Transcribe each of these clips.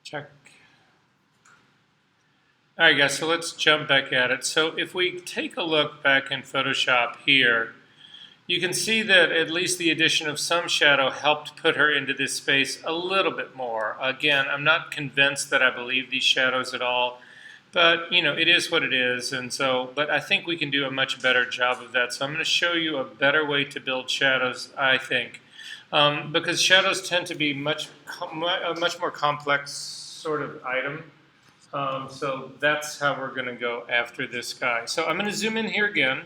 Check. All right, guys, so let's jump back at it. So if we take a look back in Photoshop here, you can see that at least the addition of some shadow helped put her into this space a little bit more. Again, I'm not convinced that I believe these shadows at all, but you know, it is what it is, and so, but I think we can do a much better job of that. So I'm going to show you a better way to build shadows, I think, because shadows tend to be a much more complex sort of item. So that's how we're going to go after this guy. So I'm going to zoom in here again,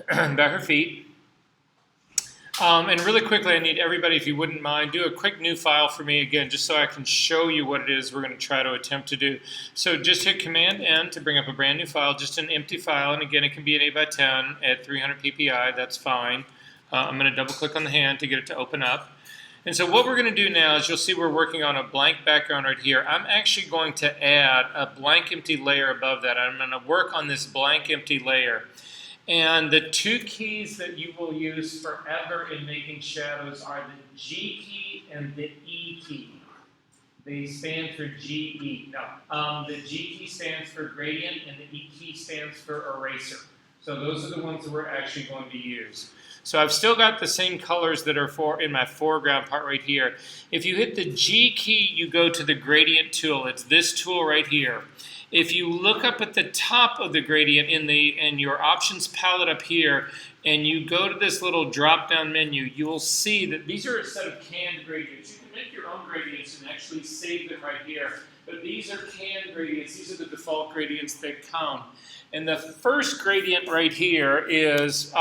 back her feet. And really quickly, I need everybody, if you wouldn't mind, do a quick new file for me again, just so I can show you what it is we're going to try to attempt to do. So just hit Command-N to bring up a brand new file, just an empty file. And again, it can be an 8x10 at 300 ppi. That's fine. I'm going to double-click on the hand to get it to open up. And so what we're going to do now is you'll see we're working on a blank background right here. I'm actually going to add a blank empty layer above that. I'm going to work on this blank empty layer. And the two keys that you will use forever in making shadows are the G key and the E key. They stand for GE. No, the G key stands for gradient and the E key stands for eraser. So those are the ones that we're actually going to use. So I've still got the same colors that are in my foreground part right here. If you hit the G key, you go to the gradient tool. It's this tool right here. If you look up at the top of the gradient in your options palette up here, and you go to this little drop-down menu, you will see that these are a set of canned gradients. You can make your own gradients and actually save them right here. But these are canned gradients. These are the default gradients that come. And the first gradient right here is,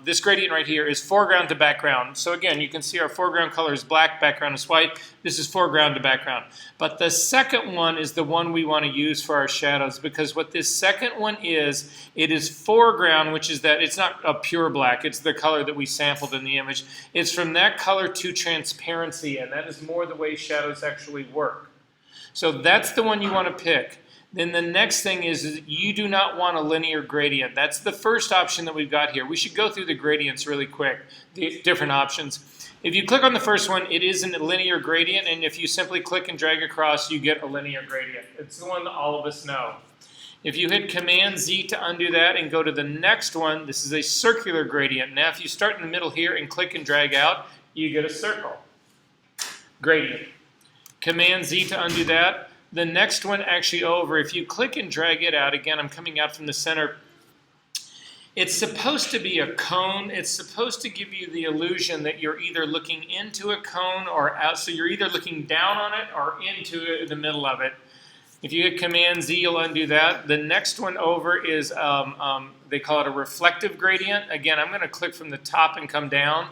this gradient right here is foreground to background. So again, you can see our foreground color is black, background is white. This is foreground to background. But the second one is the one we want to use for our shadows, because what this second one is, it is foreground, which is that it's not a pure black. It's the color that we sampled in the image. It's from that color to transparency, and that is more the way shadows actually work. So that's the one you want to pick. Then the next thing is you do not want a linear gradient. That's the first option that we've got here. We should go through the gradients really quick, the different options. If you click on the first one, it is a linear gradient, and if you simply click and drag across, you get a linear gradient. It's the one that all of us know. If you hit Command-Z to undo that and go to the next one, this is a circular gradient. Now if you start in the middle here and click and drag out, you get a circle gradient. Command-Z to undo that. The next one actually over, if you click and drag it out, again, I'm coming out from the center. It's supposed to be a cone. It's supposed to give you the illusion that you're either looking into a cone or out. So you're either looking down on it or into the middle of it. If you hit Command-Z, you'll undo that. The next one over is, they call it a reflective gradient. Again, I'm going to click from the top and come down.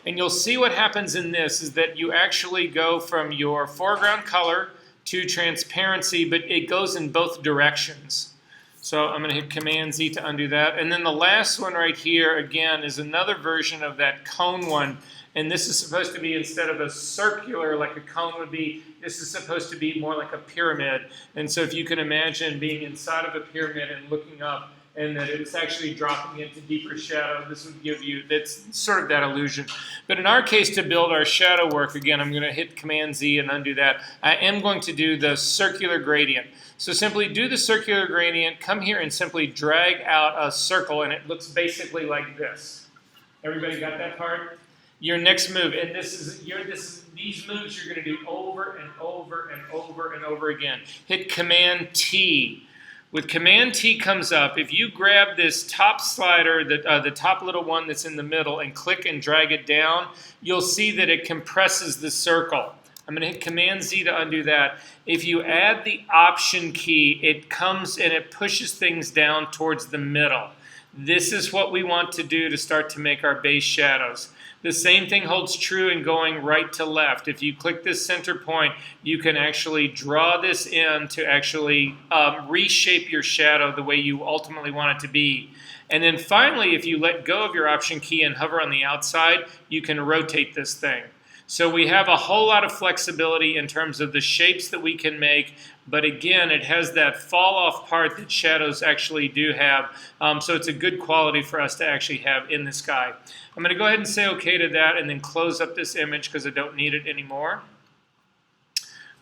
And you'll see what happens in this is that you actually go from your foreground color to transparency, but it goes in both directions. So I'm going to hit Command-Z to undo that. And then the last one right here, again, is another version of that cone one. And this is supposed to be, instead of a circular like a cone would be, this is supposed to be more like a pyramid. And so if you can imagine being inside of a pyramid and looking up, and that it's actually dropping into deeper shadow, this would give you, that's sort of that illusion. But in our case, to build our shadow work, again, I'm going to hit Command-Z and undo that. I am going to do the circular gradient. So simply do the circular gradient, come here and simply drag out a circle, and it looks basically like this. Everybody got that part? Your next move, and these moves you're going to do over and over and over and over again. Hit Command-T. With Command-T comes up, if you grab this top slider, the top little one that's in the middle, and click and drag it down, you'll see that it compresses the circle. I'm going to hit Command-Z to undo that. If you add the Option key, it comes and it pushes things down towards the middle. This is what we want to do to start to make our base shadows. The same thing holds true in going right to left. If you click this center point, you can actually draw this in to actually reshape your shadow the way you ultimately want it to be. And then finally, if you let go of your Option key and hover on the outside, you can rotate this thing. So we have a whole lot of flexibility in terms of the shapes that we can make, but again, it has that fall-off part that shadows actually do have, so it's a good quality for us to actually have in the sky. I'm going to go ahead and say OK to that and then close up this image because I don't need it anymore.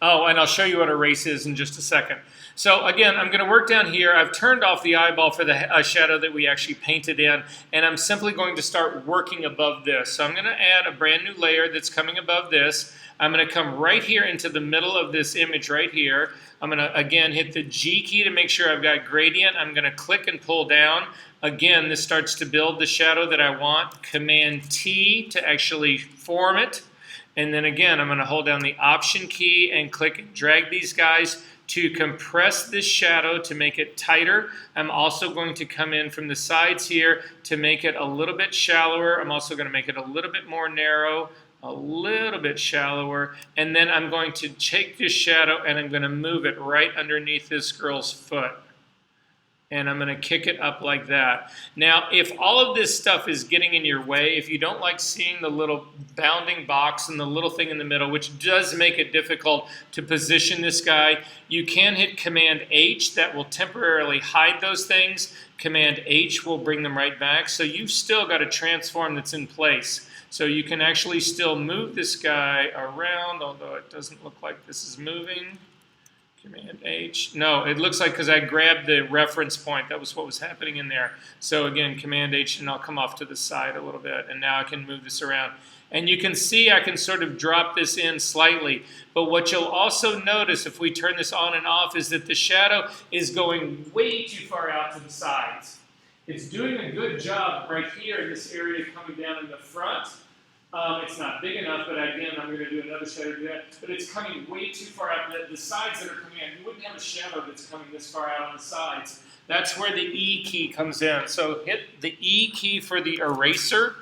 Oh, and I'll show you what erase is in just a second. So again, I'm going to work down here. I've turned off the eyeball for the shadow that we actually painted in, and I'm simply going to start working above this. So I'm going to add a brand new layer that's coming above this. I'm going to come right here into the middle of this image right here. I'm going to, again, hit the G key to make sure I've got gradient. I'm going to click and pull down. Again, this starts to build the shadow that I want. Command T to actually form it. And then again, I'm going to hold down the Option key and click and drag these guys to compress this shadow to make it tighter. I'm also going to come in from the sides here to make it a little bit shallower. I'm also going to make it a little bit more narrow, a little bit shallower. And then I'm going to take this shadow and I'm going to move it right underneath this girl's foot. And I'm going to kick it up like that. Now, if all of this stuff is getting in your way, if you don't like seeing the little bounding box and the little thing in the middle, which does make it difficult to position this guy, you can hit Command H. That will temporarily hide those things. Command H will bring them right back. So you've still got a transform that's in place. So you can actually still move this guy around, although it doesn't look like this is moving. Command H. No, it looks like because I grabbed the reference point. That was what was happening in there. So again, Command H, and I'll come off to the side a little bit. And now I can move this around. And you can see I can sort of drop this in slightly. But what you'll also notice if we turn this on and off is that the shadow is going way too far out to the sides. It's doing a good job right here in this area coming down in the front. It's not big enough, but again, I'm going to do another shadow to do that. But it's coming way too far out. The sides that are coming out, you wouldn't have a shadow that's coming this far out on the sides. That's where the E key comes in. So hit the E key for the eraser.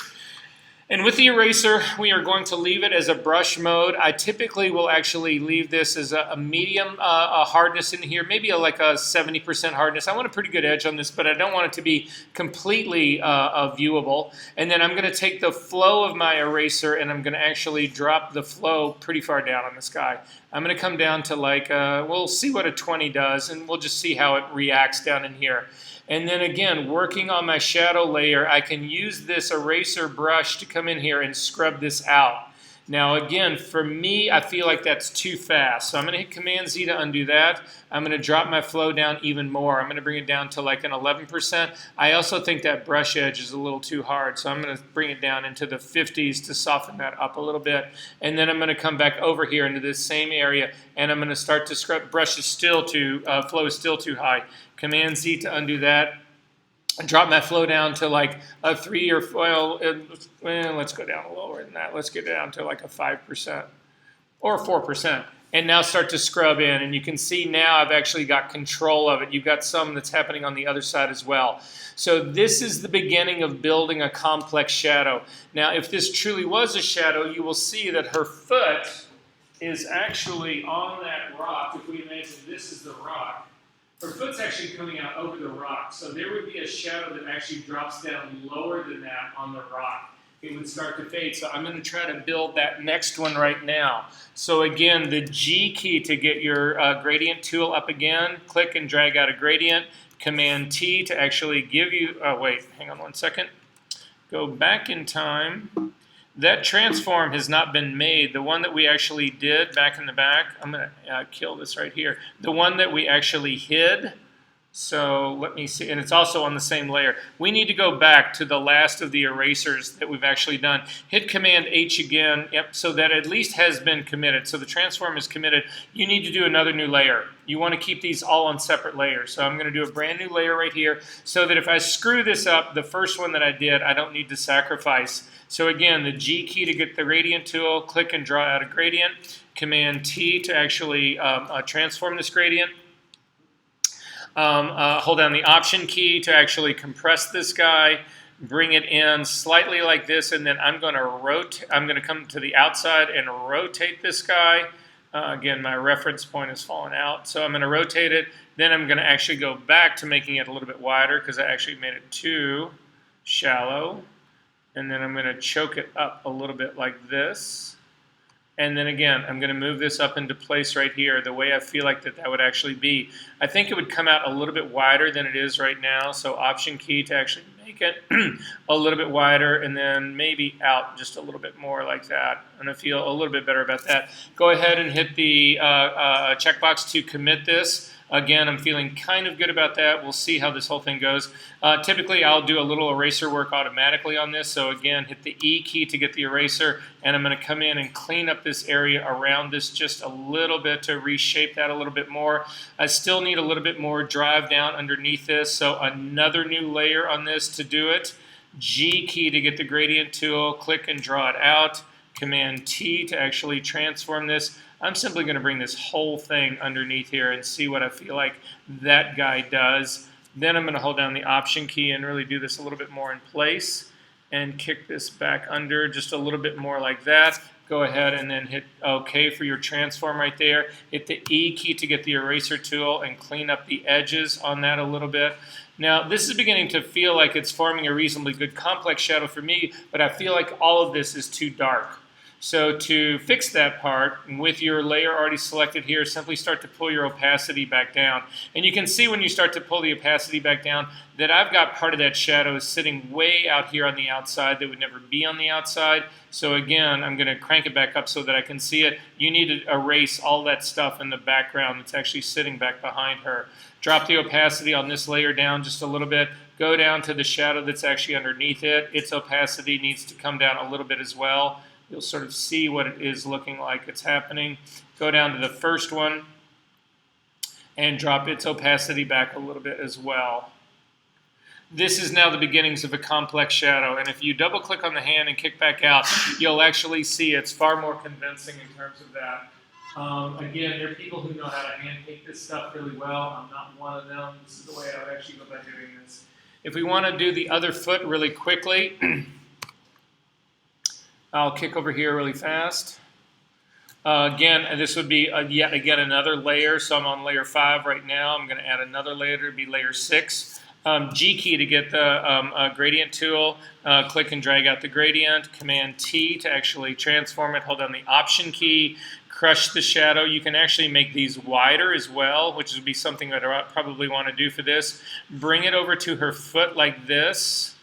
And with the eraser, we are going to leave it as a brush mode. I typically will actually leave this as a medium hardness in here, maybe like a 70% hardness. I want a pretty good edge on this, but I don't want it to be completely viewable. And then I'm going to take the flow of my eraser and I'm going to actually drop the flow pretty far down on this guy. I'm going to come down to like, we'll see what a 20 does, and we'll just see how it reacts down in here. And then again, working on my shadow layer, I can use this eraser brush to come in here and scrub this out. Now again, for me, I feel like that's too fast. So I'm going to hit Command Z to undo that. I'm going to drop my flow down even more. I'm going to bring it down to like an 11%. I also think that brush edge is a little too hard. So I'm going to bring it down into the 50s to soften that up a little bit. And then I'm going to come back over here into this same area and I'm going to start to scrub. Brush is still too, flow is still too high. Command Z to undo that. And drop my flow down to like a 3 or, well, let's go down lower than that. Let's get down to like a 5% or 4%. And now start to scrub in. And you can see now I've actually got control of it. You've got some that's happening on the other side as well. So this is the beginning of building a complex shadow. Now, if this truly was a shadow, you will see that her foot is actually on that rock. If we imagine this is the rock. Her foot's actually coming out over the rock. So there would be a shadow that actually drops down lower than that on the rock. It would start to fade. So I'm going to try to build that next one right now. So again, the G key to get your gradient tool up again. Click and drag out a gradient. Command T to actually give you, oh wait, hang on one second. Go back in time. That transform has not been made. The one that we actually did back in the back, I'm going to kill this right here. The one that we actually hid, so let me see, and it's also on the same layer. We need to go back to the last of the erasers that we've actually done. Hit Command H again, yep, so that at least has been committed. So the transform is committed. You need to do another new layer. You want to keep these all on separate layers. So I'm going to do a brand new layer right here so that if I screw this up, the first one that I did, I don't need to sacrifice. So again, the G key to get the gradient tool, click and draw out a gradient. Command T to actually transform this gradient. Hold down the Option key to actually compress this guy. Bring it in slightly like this, and then I'm going to rotate. I'm going to come to the outside and rotate this guy. Again, my reference point has fallen out, so I'm going to rotate it. Then I'm going to actually go back to making it a little bit wider because I actually made it too shallow. And then I'm going to choke it up a little bit like this. And then again, I'm going to move this up into place right here, the way I feel like that would actually be. I think it would come out a little bit wider than it is right now, so Option key to actually make it a little bit wider, and then maybe out just a little bit more like that. And I feel a little bit better about that. Go ahead and hit the checkbox to commit this. Again, I'm feeling kind of good about that. We'll see how this whole thing goes. Typically, I'll do a little eraser work automatically on this. So again, hit the E key to get the eraser, and I'm going to come in and clean up this area around this just a little bit to reshape that a little bit more. I still need a little bit more drive down underneath this, so another new layer on this to do it. G key to get the gradient tool, click and draw it out. Command T to actually transform this. I'm simply going to bring this whole thing underneath here and see what I feel like that guy does. Then I'm going to hold down the Option key and really do this a little bit more in place and kick this back under just a little bit more like that. Go ahead and then hit OK for your transform right there. Hit the E key to get the eraser tool and clean up the edges on that a little bit. Now, this is beginning to feel like it's forming a reasonably good complex shadow for me, but I feel like all of this is too dark. So to fix that part, with your layer already selected here, simply start to pull your opacity back down. And you can see when you start to pull the opacity back down that I've got part of that shadow sitting way out here on the outside that would never be on the outside. So again, I'm going to crank it back up so that I can see it. You need to erase all that stuff in the background that's actually sitting back behind her. Drop the opacity on this layer down just a little bit. Go down to the shadow that's actually underneath it. Its opacity needs to come down a little bit as well. You'll sort of see what it is looking like it's happening. Go down to the first one and drop its opacity back a little bit as well. This is now the beginnings of a complex shadow, and if you double click on the hand and kick back out, you'll actually see it's far more convincing in terms of that. Again, there are people who know how to hand paint this stuff really well. I'm not one of them. This is the way I would actually go about doing this. If we want to do the other foot really quickly, I'll kick over here really fast. Again, this would be yet again another layer. So I'm on layer 5 right now. I'm going to add another layer to be layer 6. G key to get the gradient tool. Click and drag out the gradient. Command T to actually transform it. Hold down the Option key. Crush the shadow. You can actually make these wider as well, which would be something that I probably want to do for this. Bring it over to her foot like this,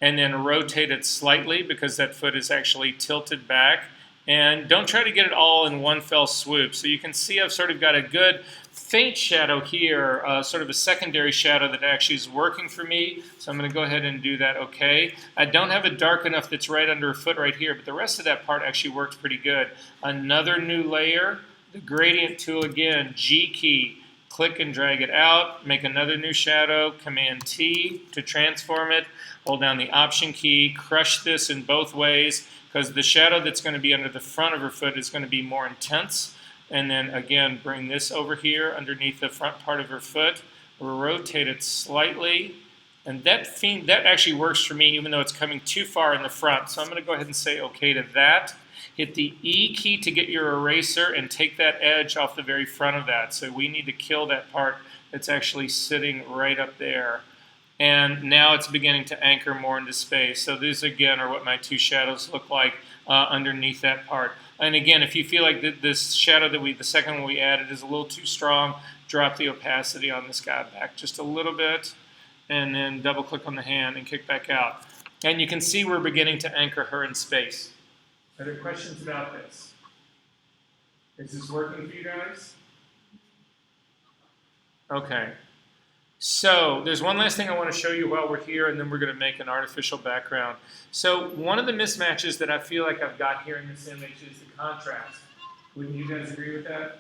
and then rotate it slightly because that foot is actually tilted back. And don't try to get it all in one fell swoop. So you can see I've sort of got a good faint shadow here, sort of a secondary shadow that actually is working for me. So I'm going to go ahead and do that okay. I don't have it dark enough that's right under a foot right here, but the rest of that part actually works pretty good. Another new layer, the gradient tool again, G key. Click and drag it out, make another new shadow, Command T to transform it, hold down the Option key, crush this in both ways, because the shadow that's going to be under the front of her foot is going to be more intense. And then again, bring this over here underneath the front part of her foot, rotate it slightly, and that actually works for me even though it's coming too far in the front. So I'm going to go ahead and say okay to that. Hit the E key to get your eraser and take that edge off the very front of that. So we need to kill that part that's actually sitting right up there. And now it's beginning to anchor more into space. So these again are what my two shadows look like underneath that part. And again, if you feel like this shadow the second one we added is a little too strong, drop the opacity on this guy back just a little bit, and then double click on the hand and kick back out. And you can see we're beginning to anchor her in space. Are there questions about this? Is this working for you guys? Okay. So there's one last thing I want to show you while we're here, and then we're going to make an artificial background. So one of the mismatches that I feel like I've got here in this image is the contrast. Wouldn't you guys agree with that?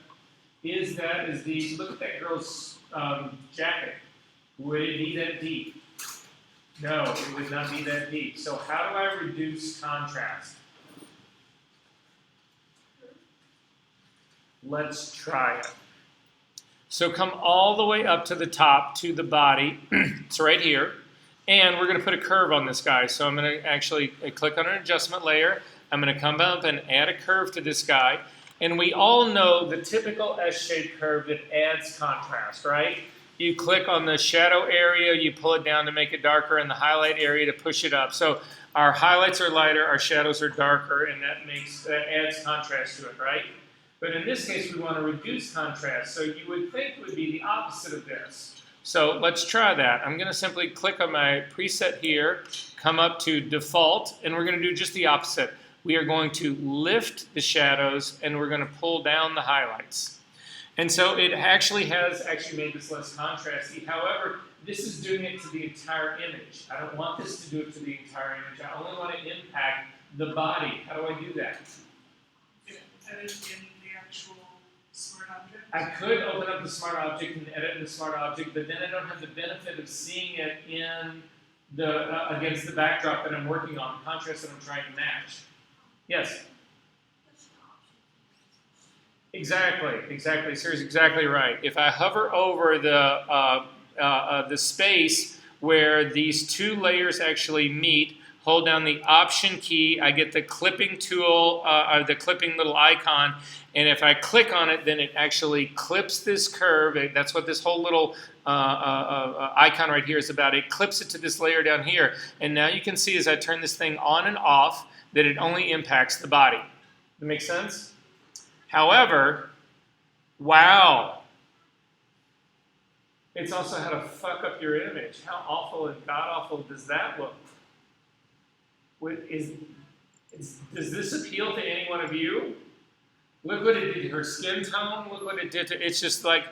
Look at that girl's jacket. Would it be that deep? No, it would not be that deep. So how do I reduce contrast? Let's try it. So come all the way up to the top to the body. It's right here. And we're going to put a curve on this guy. So I'm going to actually click on an adjustment layer. I'm going to come up and add a curve to this guy. And we all know the typical S-shaped curve that adds contrast, right? You click on the shadow area, you pull it down to make it darker, and the highlight area to push it up. So our highlights are lighter, our shadows are darker, and that adds contrast to it, right? But in this case, we want to reduce contrast. So you would think it would be the opposite of this. So let's try that. I'm going to simply click on my preset here, come up to default, and we're going to do just the opposite. We are going to lift the shadows, and we're going to pull down the highlights. And so it actually has made this less contrasty. However, this is doing it to the entire image. I don't want this to do it to the entire image. I only want to impact the body. How do I do that? Edit in the actual smart object? I could open up the smart object and edit the smart object, but then I don't have the benefit of seeing it in the against the backdrop that I'm working on, the contrast that I'm trying to match. Yes? Exactly. Sarah's exactly right. If I hover over the space where these two layers actually meet, hold down the Option key, I get the clipping tool, the clipping little icon, and if I click on it, then it actually clips this curve. That's what this whole little icon right here is about. It clips it to this layer down here, and now you can see as I turn this thing on and off that it only impacts the body. That make sense? However, wow, it's also how to fuck up your image. How awful and god-awful does that look? Does this appeal to any one of you? Look what it did to her skin tone. Look what it did to, it's just like,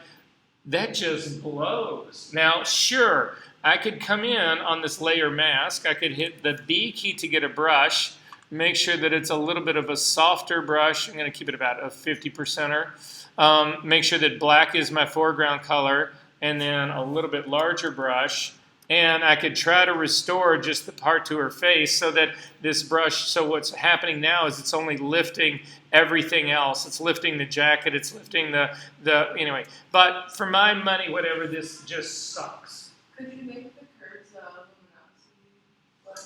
that just blows. Now, sure, I could come in on this layer mask. I could hit the B key to get a brush. Make sure that it's a little bit of a softer brush. I'm going to keep it about a 50%er. Make sure that black is my foreground color, and then a little bit larger brush. And I could try to restore just the part to her face so that this brush, so what's happening now is it's only lifting everything else. It's lifting the jacket, it's lifting the anyway. But for my money, whatever, this just sucks. Could you make the curves luminosity?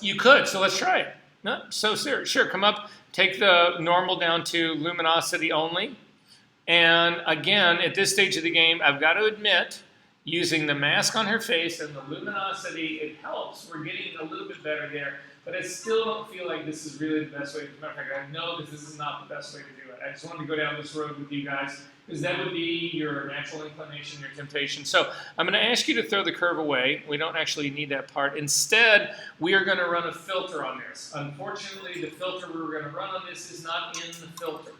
You could, so let's try it. No, so sure, come up, take the normal down to luminosity only. And again, at this stage of the game, I've got to admit, using the mask on her face and the luminosity, it helps. We're getting a little bit better there. But I still don't feel like this is really the best way to come out. I know that this is not the best way to do it. I just wanted to go down this road with you guys because that would be your natural inclination, your temptation. So I'm going to ask you to throw the curve away. We don't actually need that part. Instead, we are going to run a filter on this. Unfortunately, the filter we're going to run on this is not in the filter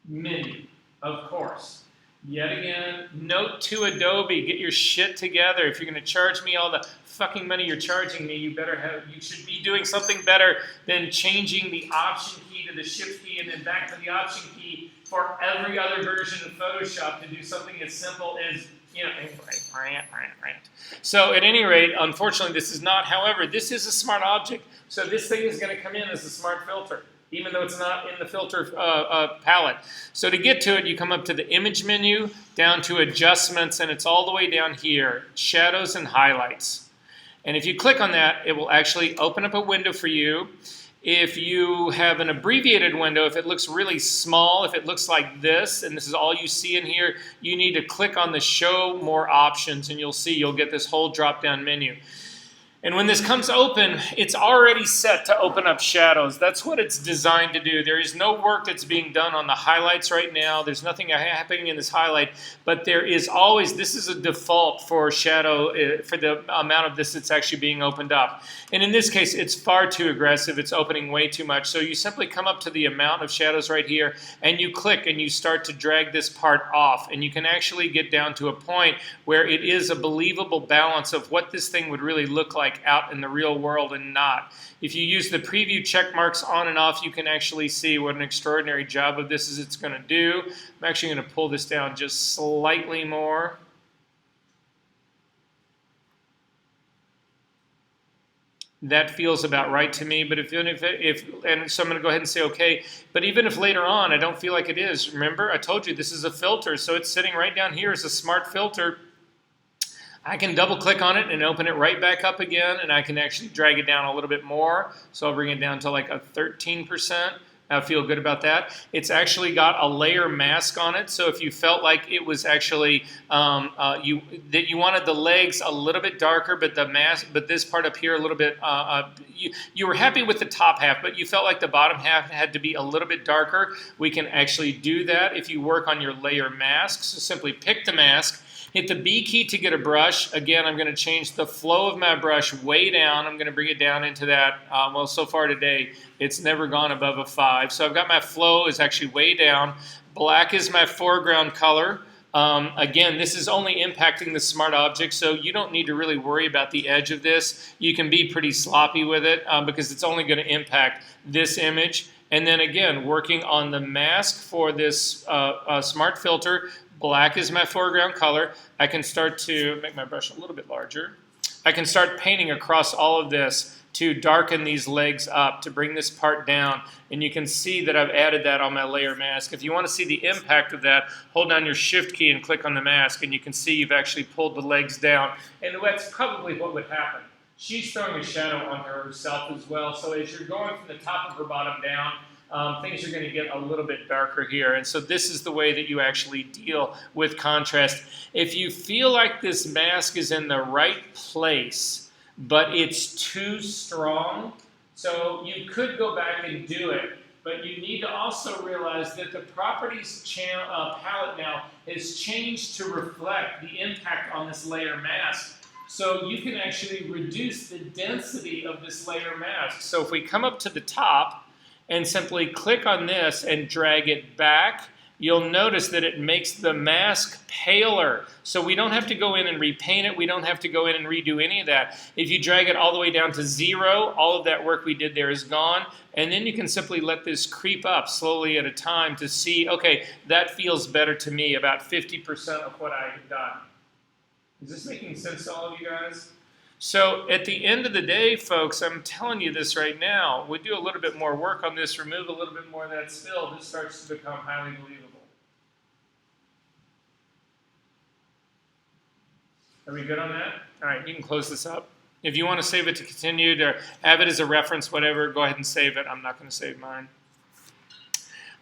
menu, of course. Yet again, note to Adobe, get your shit together. If you're going to charge me all the fucking money you're charging me, you should be doing something better than changing the Option key to the Shift key and then back to the Option key for every other version of Photoshop to do something as simple as, rant. So at any rate, unfortunately, this is not. However, this is a smart object, so this thing is going to come in as a smart filter, even though it's not in the filter palette. So to get to it, you come up to the image menu, down to adjustments, and it's all the way down here, shadows and highlights. And if you click on that, it will actually open up a window for you. If you have an abbreviated window, if it looks really small, if it looks like this, and this is all you see in here, you need to click on the show more options, and you'll get this whole drop-down menu. And when this comes open, it's already set to open up shadows. That's what it's designed to do. There is no work that's being done on the highlights right now. There's nothing happening in this highlight, but there is always, this is a default for shadow, for the amount of this that's actually being opened up. And in this case, it's far too aggressive. It's opening way too much. So you simply come up to the amount of shadows right here, and you click, and you start to drag this part off. And you can actually get down to a point where it is a believable balance of what this thing would really look like out in the real world and not. If you use the preview check marks on and off, you can actually see what an extraordinary job of this is it's going to do. I'm actually going to pull this down just slightly more. That feels about right to me, but and so I'm going to go ahead and say okay, but even if later on I don't feel like it is, remember I told you this is a filter, so it's sitting right down here as a smart filter. I can double click on it and open it right back up again, and I can actually drag it down a little bit more. So I'll bring it down to like a 13%. I feel good about that. It's actually got a layer mask on it, so if you felt like it was actually you wanted the legs a little bit darker, but the mask, but this part up here a little bit, you were happy with the top half, but you felt like the bottom half had to be a little bit darker. We can actually do that if you work on your layer mask. So simply pick the mask. Hit the B key to get a brush. Again, I'm going to change the flow of my brush way down. I'm going to bring it down into that. Well, so far today, it's never gone above a 5. So I've got my flow is actually way down. Black is my foreground color. Again, this is only impacting the smart object, so you don't need to really worry about the edge of this. You can be pretty sloppy with it because it's only going to impact this image. And then again, working on the mask for this smart filter, black is my foreground color. I can start to make my brush a little bit larger. I can start painting across all of this to darken these legs up, to bring this part down. And you can see that I've added that on my layer mask. If you want to see the impact of that, hold down your shift key and click on the mask, and you can see you've actually pulled the legs down. And that's probably what would happen. She's throwing a shadow on herself as well. So as you're going from the top of her bottom down, things are going to get a little bit darker here. And so this is the way that you actually deal with contrast. If you feel like this mask is in the right place, but it's too strong, so you could go back and do it, but you need to also realize that the properties palette now has changed to reflect the impact on this layer mask. So you can actually reduce the density of this layer mask. So if we come up to the top, and simply click on this and drag it back, you'll notice that it makes the mask paler. So we don't have to go in and repaint it. We don't have to go in and redo any of that. If you drag it all the way down to 0, all of that work we did there is gone. And then you can simply let this creep up slowly at a time to see, okay, that feels better to me, about 50% of what I have done. Is this making sense to all of you guys? So at the end of the day, folks, I'm telling you this right now, we do a little bit more work on this, remove a little bit more of that spill, this starts to become highly believable. Are we good on that? All right, you can close this up. If you want to save it to continue, to have it as a reference, whatever, go ahead and save it. I'm not going to save mine.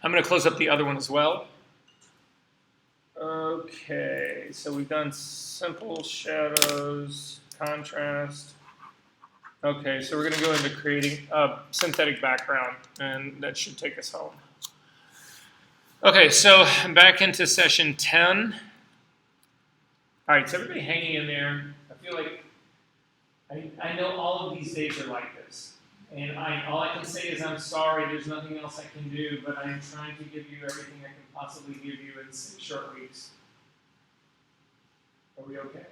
I'm going to close up the other one as well. Okay, so we've done simple shadows, contrast. Okay, so we're going to go into creating a synthetic background, and that should take us home. Okay, so back into session 10. All right, so everybody hanging in there. I feel like I know all of these days are like this. And all I can say is I'm sorry, there's nothing else I can do, but I'm trying to give you everything I can possibly give you in 6 short weeks. Are we okay?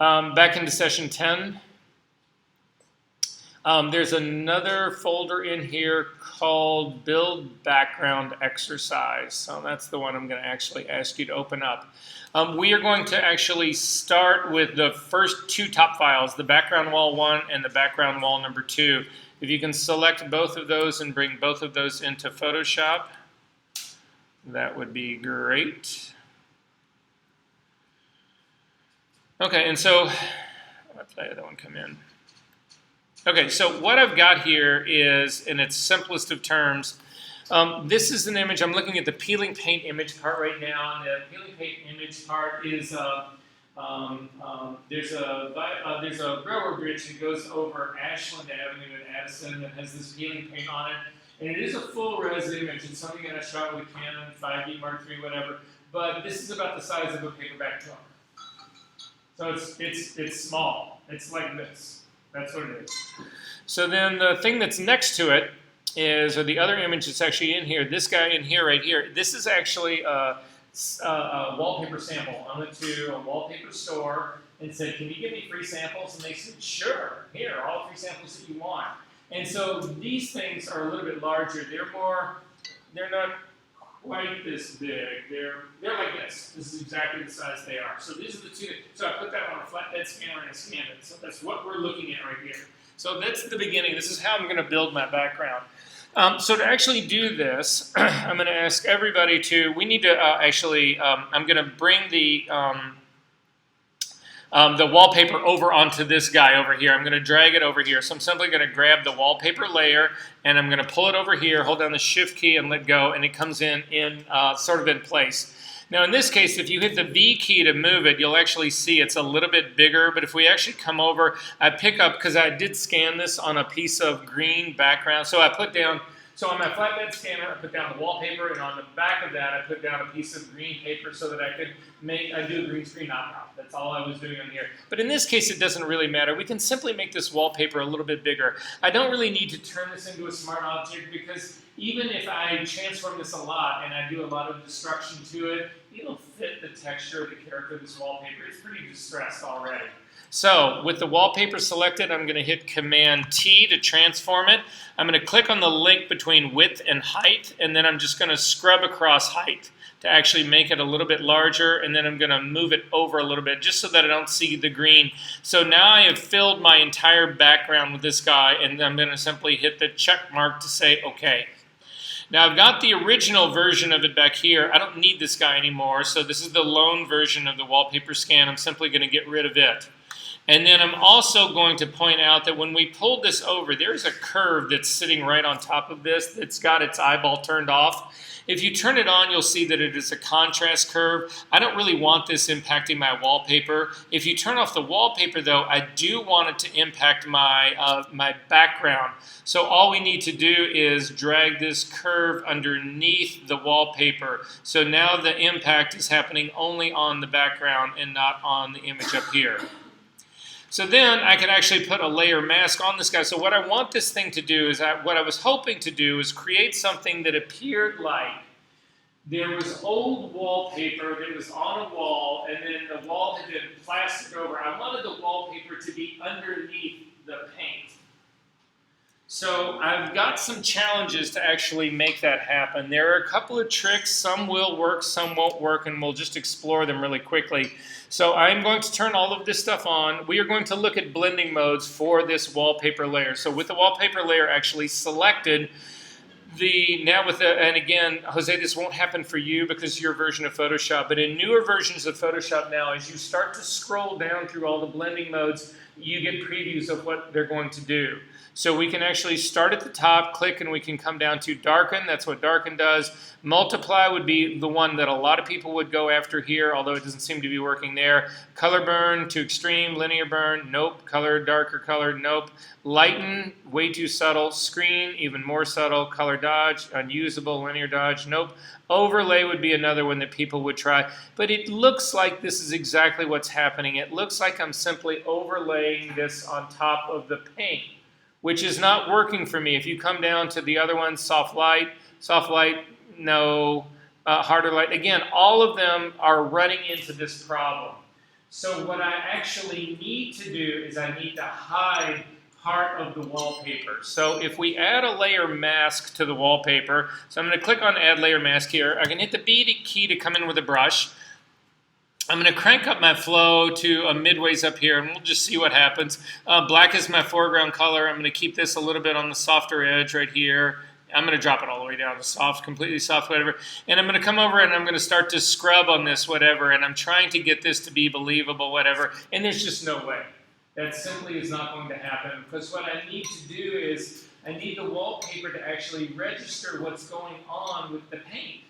All right. Back into session 10. There's another folder in here called Build Background Exercise. So that's the one I'm going to actually ask you to open up. We are going to actually start with the first 2 top files, the background wall 1 and the background wall number 2. If you can select both of those and bring both of those into Photoshop, that would be great. Okay, and so let's let the other one come in. Okay, so what I've got here is, in its simplest of terms, this is an image. I'm looking at the peeling paint image part right now, and the peeling paint image part is there's a railroad bridge that goes over Ashland Avenue in Addison that has this peeling paint on it, and it is a full res image. It's something that I shot with a Canon 5D Mark III, whatever. But this is about the size of a paperback drawing, so it's small. It's like this. That's what it is. So then the thing that's next to it is, or the other image that's actually in here, this guy in here, right here, this is actually a wallpaper sample. I went to a wallpaper store and said, can you give me free samples? And they said, sure, here, all 3 samples that you want. And so these things are a little bit larger. They're not quite this big. They're like this. This is exactly the size they are. So these are the 2. So I put that on a flatbed scanner and I scanned it. So that's what we're looking at right here. So that's the beginning. This is how I'm going to build my background. So to actually do this, I'm going to ask everybody to, we need to I'm going to bring the the wallpaper over onto this guy over here. I'm going to drag it over here. So I'm simply going to grab the wallpaper layer and I'm going to pull it over here, hold down the shift key and let go, and it comes in sort of in place. Now in this case, if you hit the V key to move it, you'll actually see it's a little bit bigger, but if we actually come over, I pick up, because I did scan this on a piece of green background, so I put down, so on my flatbed scanner, I put down the wallpaper, and on the back of that, I put down a piece of green paper so that I could do a green screen knockout. That's all I was doing on here. But in this case, it doesn't really matter. We can simply make this wallpaper a little bit bigger. I don't really need to turn this into a smart object, because even if I transform this a lot and I do a lot of destruction to it, it'll fit the texture of the character of this wallpaper. It's pretty distressed already. So with the wallpaper selected, I'm going to hit Command T to transform it. I'm going to click on the link between width and height, and then I'm just going to scrub across height to actually make it a little bit larger, and then I'm going to move it over a little bit just so that I don't see the green. So now I have filled my entire background with this guy, and I'm going to simply hit the check mark to say OK. Now I've got the original version of it back here. I don't need this guy anymore, so this is the lone version of the wallpaper scan. I'm simply going to get rid of it. And then I'm also going to point out that when we pulled this over, there's a curve that's sitting right on top of this that's got its eyeball turned off. If you turn it on, you'll see that it is a contrast curve. I don't really want this impacting my wallpaper. If you turn off the wallpaper, though, I do want it to impact my background. So all we need to do is drag this curve underneath the wallpaper. So now the impact is happening only on the background and not on the image up here. So then I can actually put a layer mask on this guy. So what I want this thing to do is, what I was hoping to do is create something that appeared like there was old wallpaper that was on a wall, and then the wall had been plastered over. I wanted the wallpaper to be underneath the paint. So I've got some challenges to actually make that happen. There are a couple of tricks. Some will work, some won't work, and we'll just explore them really quickly. So I'm going to turn all of this stuff on. We are going to look at blending modes for this wallpaper layer. So with the wallpaper layer actually selected, and again, Jose, this won't happen for you because your version of Photoshop, but in newer versions of Photoshop now, as you start to scroll down through all the blending modes, you get previews of what they're going to do. So we can actually start at the top, click, and we can come down to darken. That's what darken does. Multiply would be the one that a lot of people would go after here, although it doesn't seem to be working there. Color burn to extreme, linear burn, nope. Color, darker color, nope. Lighten, way too subtle. Screen, even more subtle. Color dodge, unusable. Linear dodge, nope. Overlay would be another one that people would try. But it looks like this is exactly what's happening. It looks like I'm simply overlaying this on top of the paint, which is not working for me. If you come down to the other ones, soft light, no, harder light. Again, all of them are running into this problem. So what I actually need to do is I need to hide part of the wallpaper. So if we add a layer mask to the wallpaper, so I'm going to click on Add Layer Mask here. I can hit the B key to come in with a brush. I'm going to crank up my flow to a midways up here, and we'll just see what happens. Black is my foreground color. I'm going to keep this a little bit on the softer edge right here. I'm going to drop it all the way down to soft, completely soft, whatever. And I'm going to come over and I'm going to start to scrub on this, whatever, and I'm trying to get this to be believable, whatever. And there's just no way. That simply is not going to happen, because what I need to do is I need the wallpaper to actually register what's going on with the paint.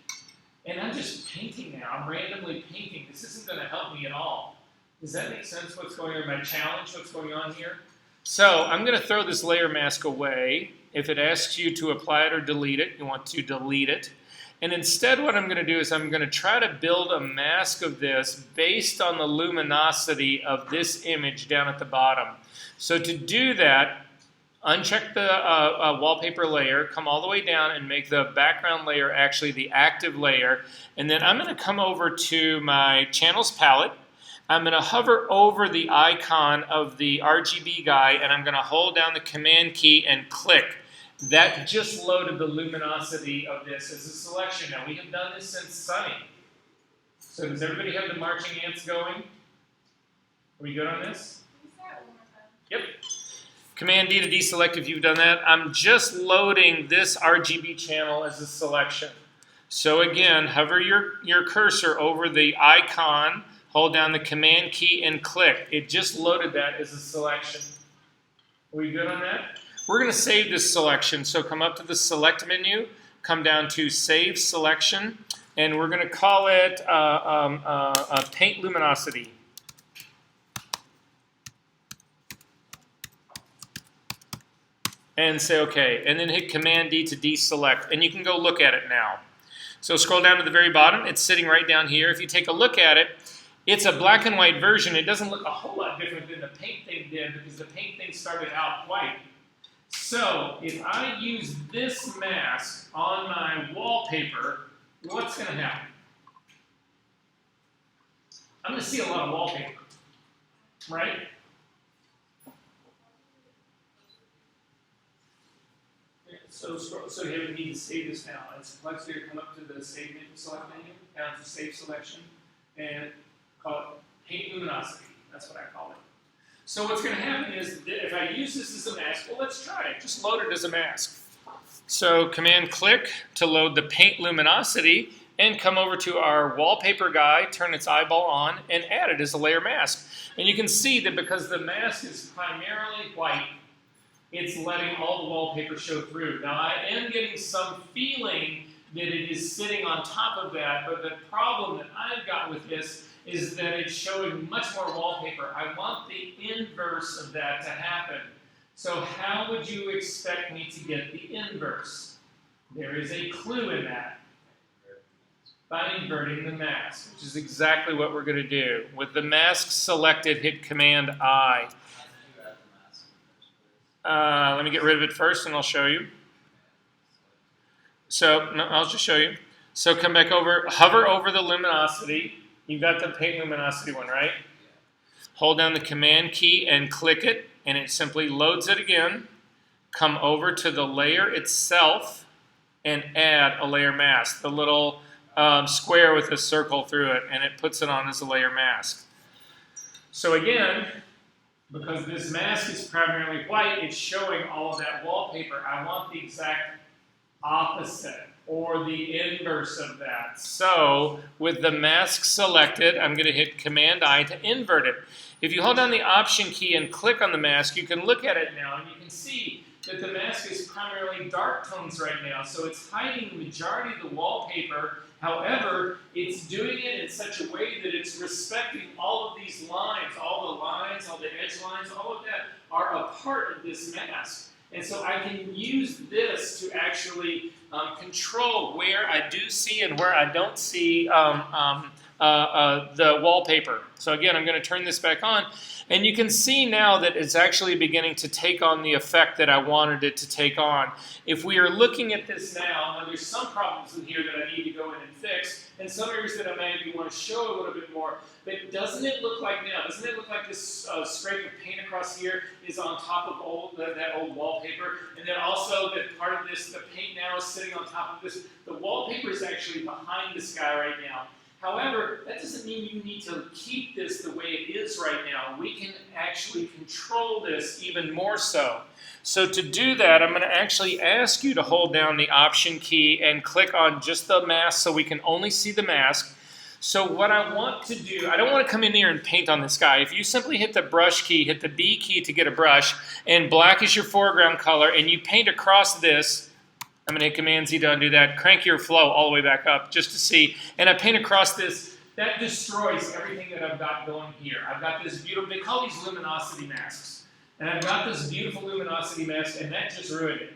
And I'm just painting now. I'm randomly painting. This isn't going to help me at all. Does that make sense what's going on? My challenge, what's going on here? So I'm going to throw this layer mask away. If it asks you to apply it or delete it, you want to delete it. And instead what I'm going to do is I'm going to try to build a mask of this based on the luminosity of this image down at the bottom. So to do that, uncheck the wallpaper layer, come all the way down and make the background layer actually the active layer. And then I'm going to come over to my channels palette. I'm going to hover over the icon of the RGB guy, and I'm going to hold down the Command key and click. That just loaded the luminosity of this as a selection. Now, we have done this since Sunny. So does everybody have the marching ants going? Are we good on this? Yep. Command D to deselect if you've done that. I'm just loading this RGB channel as a selection. So again, hover your cursor over the icon hold down the Command key and click. It just loaded that as a selection. Are we good on that? We're going to save this selection. So come up to the Select menu, come down to Save Selection, and we're going to call it Paint Luminosity. And say OK, and then hit Command D to deselect, and you can go look at it now. So scroll down to the very bottom. It's sitting right down here. If you take a look at it, it's a black and white version. It doesn't look a whole lot different than the paint thing did because the paint thing started out white. So if I use this mask on my wallpaper, what's going to happen? I'm going to see a lot of wallpaper, right? So here we need to save this now. And select here, come up to the Save menu, Select menu, down to Save Selection, and call it Paint Luminosity. That's what I call it. So what's going to happen is that if I use this as a mask, well, let's try it. Just load it as a mask. So Command click to load the Paint Luminosity, and come over to our wallpaper guy, turn its eyeball on, and add it as a layer mask. And you can see that because the mask is primarily white, it's letting all the wallpaper show through. Now, I am getting some feeling that it is sitting on top of that, but the problem that I've got with this is that it's showing much more wallpaper. I want the inverse of that to happen. So how would you expect me to get the inverse? There is a clue in that. By inverting the mask, which is exactly what we're going to do. With the mask selected, hit Command I. Let me get rid of it first and I'll show you. So, no, I'll just show you. So come back over, hover over the luminosity. You've got the paint luminosity one, right? Hold down the Command key and click it, and it simply loads it again. Come over to the layer itself and add a layer mask. The little square with a circle through it, and it puts it on as a layer mask. So again, because this mask is primarily white, it's showing all of that wallpaper. I want the exact opposite, or the inverse of that. So, with the mask selected, I'm going to hit Command I to invert it. If you hold down the Option key and click on the mask, you can look at it now, and you can see that the mask is primarily dark tones right now, so it's hiding the majority of the wallpaper. However, it's doing it in such a way that it's respecting all of these lines, all the edge lines, all of that are a part of this mask. And so I can use this to actually control where I do see and where I don't see the wallpaper. So again, I'm going to turn this back on. And you can see now that it's actually beginning to take on the effect that I wanted it to take on. If we are looking at this now there's some problems in here that I need to go in and fix, and some areas that I maybe want to show a little bit more. But doesn't it look like this scrape of paint across here is on top of that old wallpaper? And then also that part of this, the paint now is sitting on top of this. The wallpaper is actually behind this guy right now. However, that doesn't mean you need to keep this the way it is right now. We can actually control this even more so. So to do that, I'm going to actually ask you to hold down the Option key and click on just the mask so we can only see the mask. So what I want to do, I don't want to come in here and paint on this guy. If you simply hit the brush key, hit the B key to get a brush, and black is your foreground color, and you paint across this, I'm going to hit Command Z to undo that. Crank your flow all the way back up just to see. And I paint across this. That destroys everything that I've got going here. I've got this beautiful, they call these luminosity masks. And I've got this beautiful luminosity mask, and that just ruined it.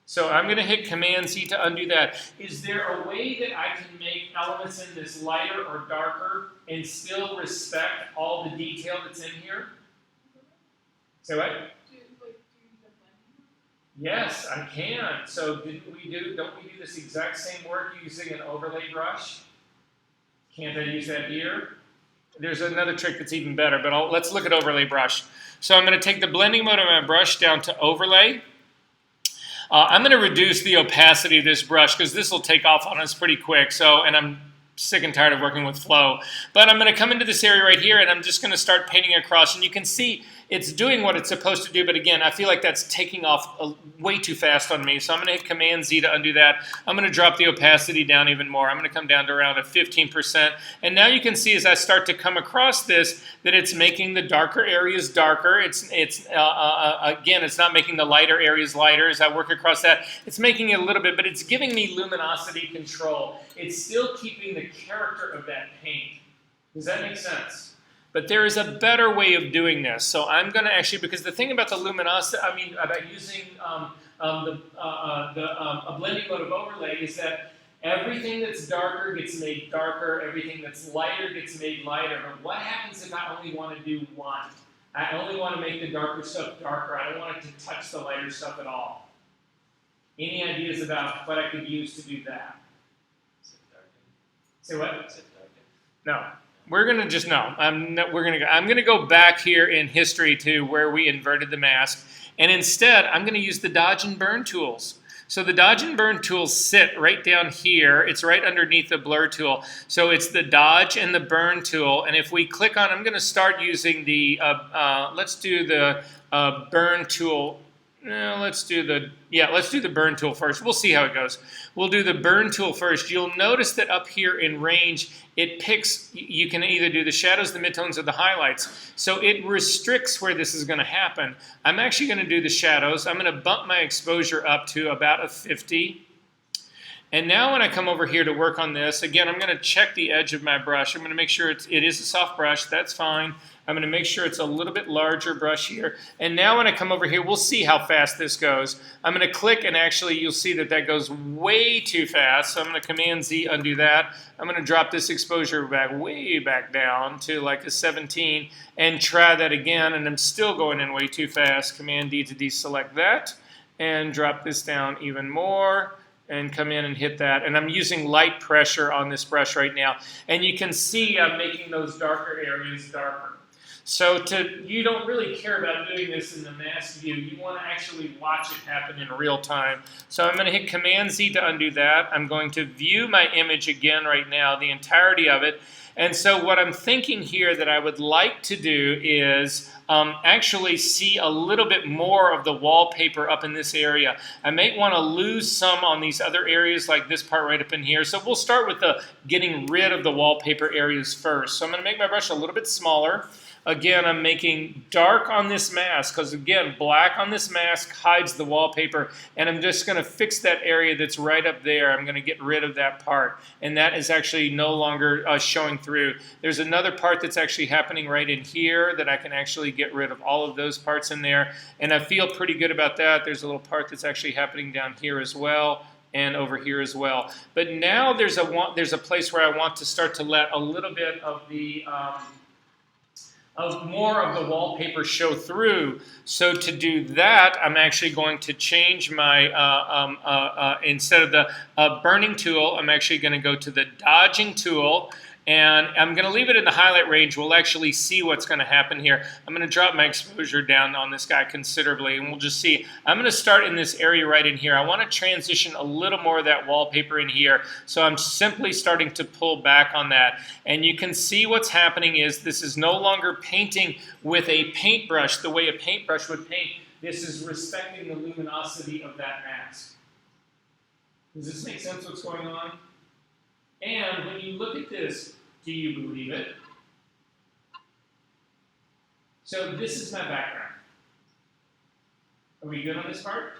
So I'm going to hit Command Z to undo that. Is there a way that I can make elements in this lighter or darker and still respect all the detail that's in here? Say what? Yes, I can. So don't we do this exact same work using an overlay brush? Can't I use that here? There's another trick that's even better, but let's look at overlay brush. So I'm going to take the blending mode of my brush down to overlay. I'm going to reduce the opacity of this brush because this will take off on us pretty quick. And I'm sick and tired of working with flow. But I'm going to come into this area right here, and I'm just going to start painting across. And you can see it's doing what it's supposed to do, but again, I feel like that's taking off way too fast on me. So I'm going to hit Command Z to undo that. I'm going to drop the opacity down even more. I'm going to come down to around a 15%. And now you can see as I start to come across this that it's making the darker areas darker. Again, it's not making the lighter areas lighter. As I work across that, it's making it a little bit, but it's giving me luminosity control. It's still keeping the character of that paint. Does that make sense? But there is a better way of doing this. So I'm going to actually, because the thing about the luminosity, about using a blending mode of overlay is that everything that's darker gets made darker, everything that's lighter gets made lighter. But what happens if I only want to do one? I only want to make the darker stuff darker. I don't want it to touch the lighter stuff at all. Any ideas about what I could use to do that? Say what? No. We're going to just, no. I'm going to go back here in history to where we inverted the mask. And instead, I'm going to use the dodge and burn tools. So the dodge and burn tools sit right down here. It's right underneath the blur tool. So it's the dodge and the burn tool. And if we click on, I'm going to start using the, let's do the burn tool. No, let's do the burn tool first. We'll see how it goes. We'll do the burn tool first. You'll notice that up here in range, it picks, you can either do the shadows, the midtones, or the highlights. So it restricts where this is going to happen. I'm actually going to do the shadows. I'm going to bump my exposure up to about a 50. And now when I come over here to work on this, again, I'm going to check the edge of my brush. I'm going to make sure it is a soft brush. That's fine. I'm going to make sure it's a little bit larger brush here. And now when I come over here, we'll see how fast this goes. I'm going to click, and actually you'll see that that goes way too fast. So I'm going to Command Z, undo that. I'm going to drop this exposure way back down to like a 17 and try that again. And I'm still going in way too fast. Command D to deselect that and drop this down even more. And come in and hit that. And I'm using light pressure on this brush right now. And you can see I'm making those darker areas darker. So you don't really care about doing this in the mask view. You want to actually watch it happen in real time. So I'm going to hit Command Z to undo that. I'm going to view my image again right now, the entirety of it. And so what I'm thinking here that I would like to do is actually see a little bit more of the wallpaper up in this area. I may want to lose some on these other areas like this part right up in here. So we'll start with the getting rid of the wallpaper areas first. So I'm going to make my brush a little bit smaller. Again, I'm making dark on this mask because, again, black on this mask hides the wallpaper. And I'm just going to fix that area that's right up there. I'm going to get rid of that part. And that is actually no longer showing through. There's another part that's actually happening right in here that I can actually get rid of all of those parts in there. And I feel pretty good about that. There's a little part that's actually happening down here as well. And over here as well. But now there's a place where I want to start to let a little bit of the more of the wallpaper show through. So to do that, I'm actually going to change my, instead of the burning tool, I'm actually going to go to the dodging tool. And I'm going to leave it in the highlight range. We'll actually see what's going to happen here. I'm going to drop my exposure down on this guy considerably, and we'll just see. I'm going to start in this area right in here. I want to transition a little more of that wallpaper in here, so I'm simply starting to pull back on that. And you can see what's happening is this is no longer painting with a paintbrush the way a paintbrush would paint. This is respecting the luminosity of that mask. Does this make sense what's going on? And when you look at this, do you believe it? So this is my background. Are we good on this part?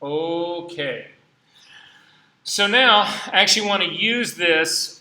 Okay. So now I actually want to use this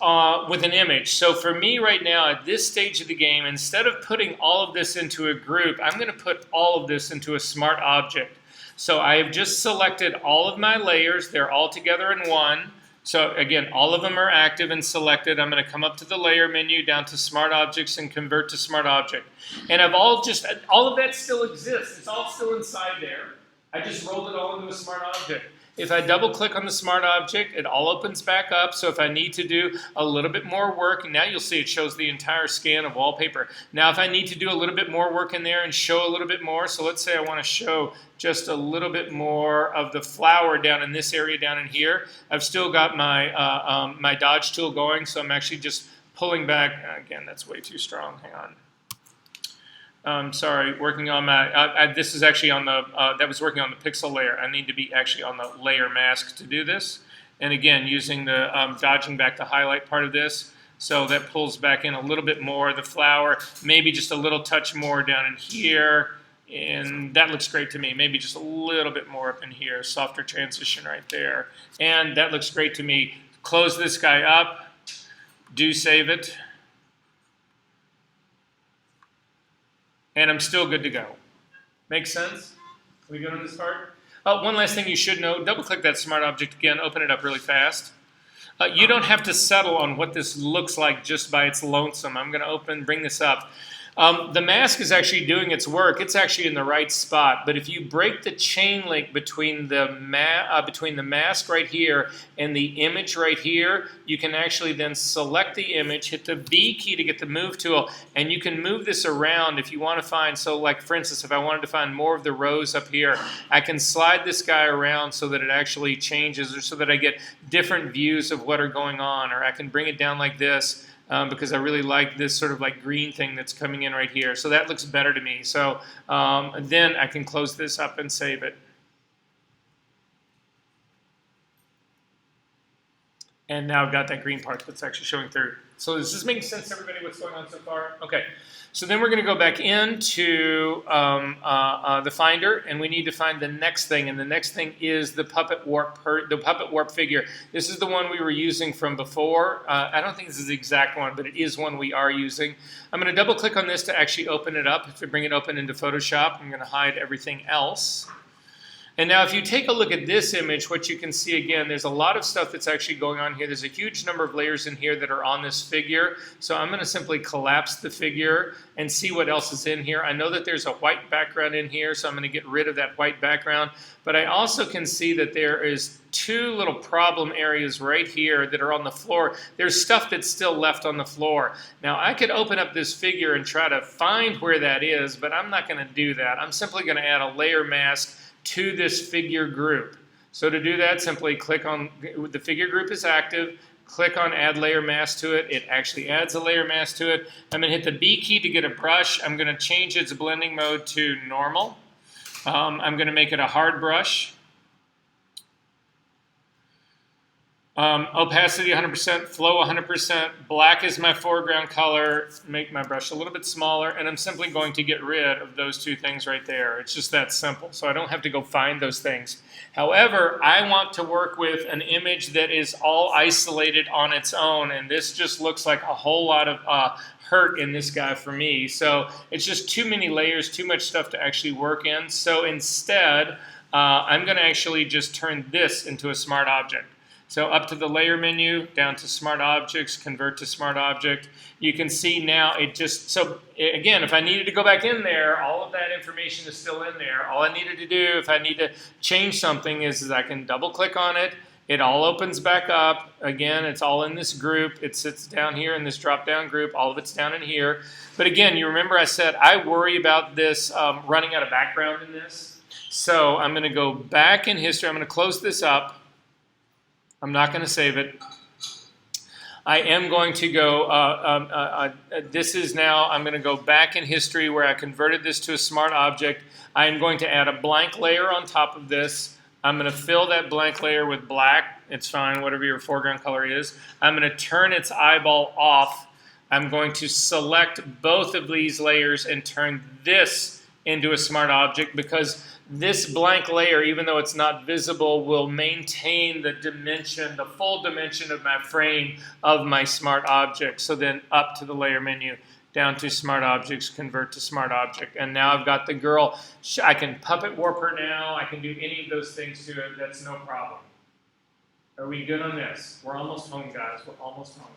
with an image. So for me right now at this stage of the game, instead of putting all of this into a group, I'm going to put all of this into a smart object. So I have just selected all of my layers. They're all together in one. So again, all of them are active and selected. I'm going to come up to the layer menu, down to Smart Objects, and convert to Smart Object. And all of that still exists. It's all still inside there. I just rolled it all into a Smart Object. If I double click on the Smart Object, it all opens back up. So if I need to do a little bit more work, and now you'll see it shows the entire scan of wallpaper. Now if I need to do a little bit more work in there and show a little bit more, so let's say I want to show just a little bit more of the flower down in this area down in here. I've still got my, my dodge tool going, so I'm actually just pulling back. Again, that's way too strong. Hang on. Sorry, working on my, this is actually on the, that was working on the pixel layer. I need to be actually on the layer mask to do this. And again, using the, dodging back the highlight part of this. So that pulls back in a little bit more of the flower, maybe just a little touch more down in here. And that looks great to me. Maybe just a little bit more up in here, softer transition right there. And that looks great to me. Close this guy up, do save it. And I'm still good to go. Makes sense? We good on this part? Oh, one last thing you should know, double click that smart object again, open it up really fast. You don't have to settle on what this looks like just by its lonesome. I'm going to bring this up. The mask is actually doing its work. It's actually in the right spot. But if you break the chain link between the mask right here and the image right here, you can actually then select the image, hit the V key to get the move tool, and you can move this around if you want to find, so like for instance, if I wanted to find more of the rows up here, I can slide this guy around so that it actually changes, or so that I get different views of what are going on, or I can bring it down like this. Because I really like this sort of like green thing that's coming in right here. So that looks better to me. So then I can close this up and save it. And now I've got that green part that's actually showing through. So does this make sense to everybody what's going on so far? Okay. So then we're going to go back into the Finder, and we need to find the next thing. And the next thing is the puppet warp figure. This is the one we were using from before. I don't think this is the exact one, but it is one we are using. I'm going to double click on this to actually open it up. If I bring it open into Photoshop, I'm going to hide everything else. And now if you take a look at this image, what you can see again, there's a lot of stuff that's actually going on here. There's a huge number of layers in here that are on this figure. So I'm going to simply collapse the figure and see what else is in here. I know that there's a white background in here, so I'm going to get rid of that white background. But I also can see that there is two little problem areas right here that are on the floor. There's stuff that's still left on the floor. Now I could open up this figure and try to find where that is, but I'm not going to do that. I'm simply going to add a layer mask to this figure group. So to do that, simply click on, the figure group is active, click on add layer mask to it. It actually adds a layer mask to it. I'm going to hit the B key to get a brush. I'm going to change its blending mode to normal. I'm going to make it a hard brush. Opacity 100%, flow 100%, black is my foreground color, make my brush a little bit smaller, and I'm simply going to get rid of those two things right there. It's just that simple, so I don't have to go find those things. However, I want to work with an image that is all isolated on its own, and this just looks like a whole lot of hurt in this guy for me. So it's just too many layers, too much stuff to actually work in. So instead, I'm going to actually just turn this into a smart object. So up to the layer menu, down to smart objects, convert to smart object. You can see now it just, so again, if I needed to go back in there, all of that information is still in there. All I needed to do, if I need to change something, is I can double click on it. It all opens back up. Again, it's all in this group. It sits down here in this drop down group. All of it's down in here. But again, you remember I said I worry about this running out of background in this. So I'm going to go back in history. I'm going to close this up. I'm not going to save it. I am going to go, this is now, I'm going to go back in history where I converted this to a smart object. I am going to add a blank layer on top of this. I'm going to fill that blank layer with black. It's fine, whatever your foreground color is. I'm going to turn its eyeball off. I'm going to select both of these layers and turn this into a smart object, because this blank layer, even though it's not visible, will maintain the dimension, the full dimension of my frame of my smart object. So then up to the layer menu, down to smart objects, convert to smart object. And now I've got the girl. I can puppet warp her now. I can do any of those things to it. That's no problem. Are we good on this? We're almost home, guys. We're almost home.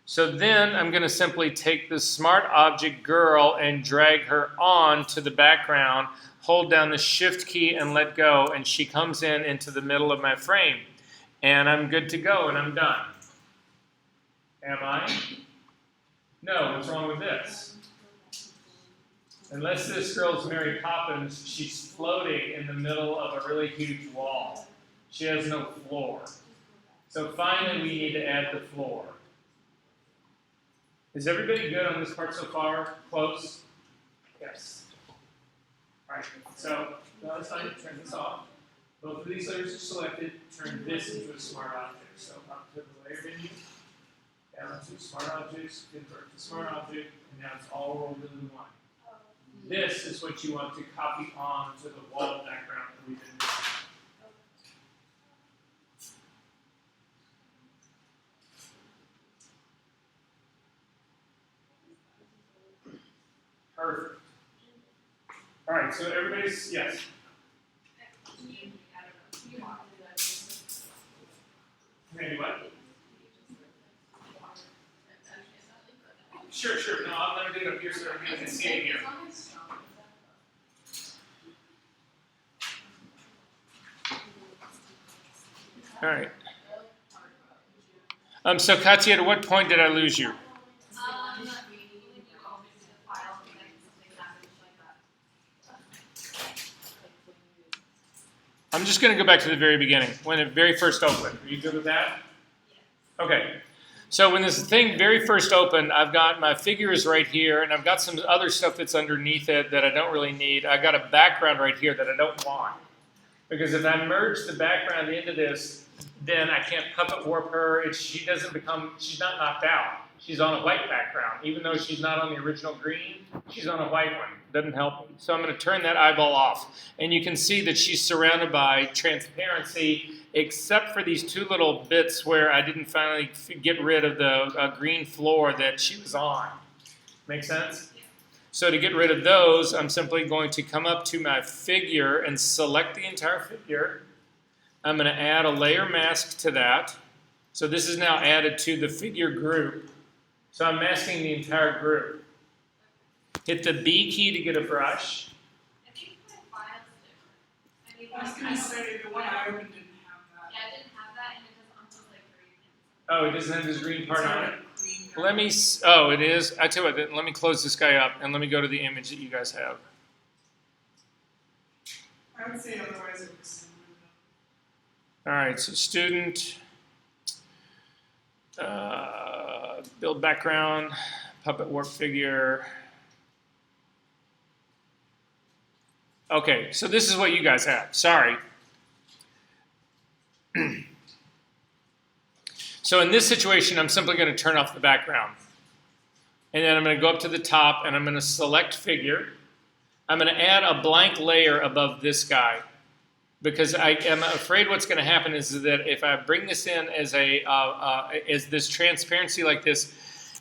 So then I'm going to simply take the smart object girl and drag her on to the background, hold down the shift key and let go, and she comes in into the middle of my frame. And I'm good to go, and I'm done. Am I? No, what's wrong with this? Unless this girl's Mary Poppins, she's floating in the middle of a really huge wall. She has no floor. So finally we need to add the floor. Is everybody good on this part so far? Close? Yes. All right, so now it's time to turn this off. Both of these layers are selected. Turn this into a smart object. So up to the layer menu, down to smart objects, convert to smart object, and now it's all rolled into one. This is what you want to copy on to the wall background that we've been doing. Perfect. All right, so everybody's, yes? Maybe what? Sure, sure. No, I'm going to do it up here so everybody can see it here. All right. So Katya, at what point did I lose you? I'm just going to go back to the very beginning, when it very first opened. Are you good with that? Okay. So when this thing very first opened, I've got my figures right here, and I've got some other stuff that's underneath it that I don't really need. I've got a background right here that I don't want. Because if I merge the background into this, then I can't puppet warp her. She's not knocked out. She's on a white background. Even though she's not on the original green, she's on a white one. Doesn't help me. So I'm going to turn that eyeball off. And you can see that she's surrounded by transparency, except for these two little bits where I didn't finally get rid of the green floor that she was on. Make sense? So to get rid of those, I'm simply going to come up to my figure and select the entire figure. I'm going to add a layer mask to that. So this is now added to the figure group. So I'm masking the entire group. Hit the B key to get a brush. I think my file's different. I was going to say, the one I opened didn't have that. Yeah, I didn't have that, and it doesn't almost like green. Oh, it doesn't have this green part on it? Green. Let me, oh, it is. I tell you what, let me close this guy up and let me go to the image that you guys have. I would say otherwise it was All right, so student, build background, puppet warp figure. Okay, so this is what you guys have. Sorry. So in this situation, I'm simply going to turn off the background. And then I'm going to go up to the top and I'm going to select figure. I'm going to add a blank layer above this guy. Because I am afraid what's going to happen is that if I bring this in as as this transparency like this,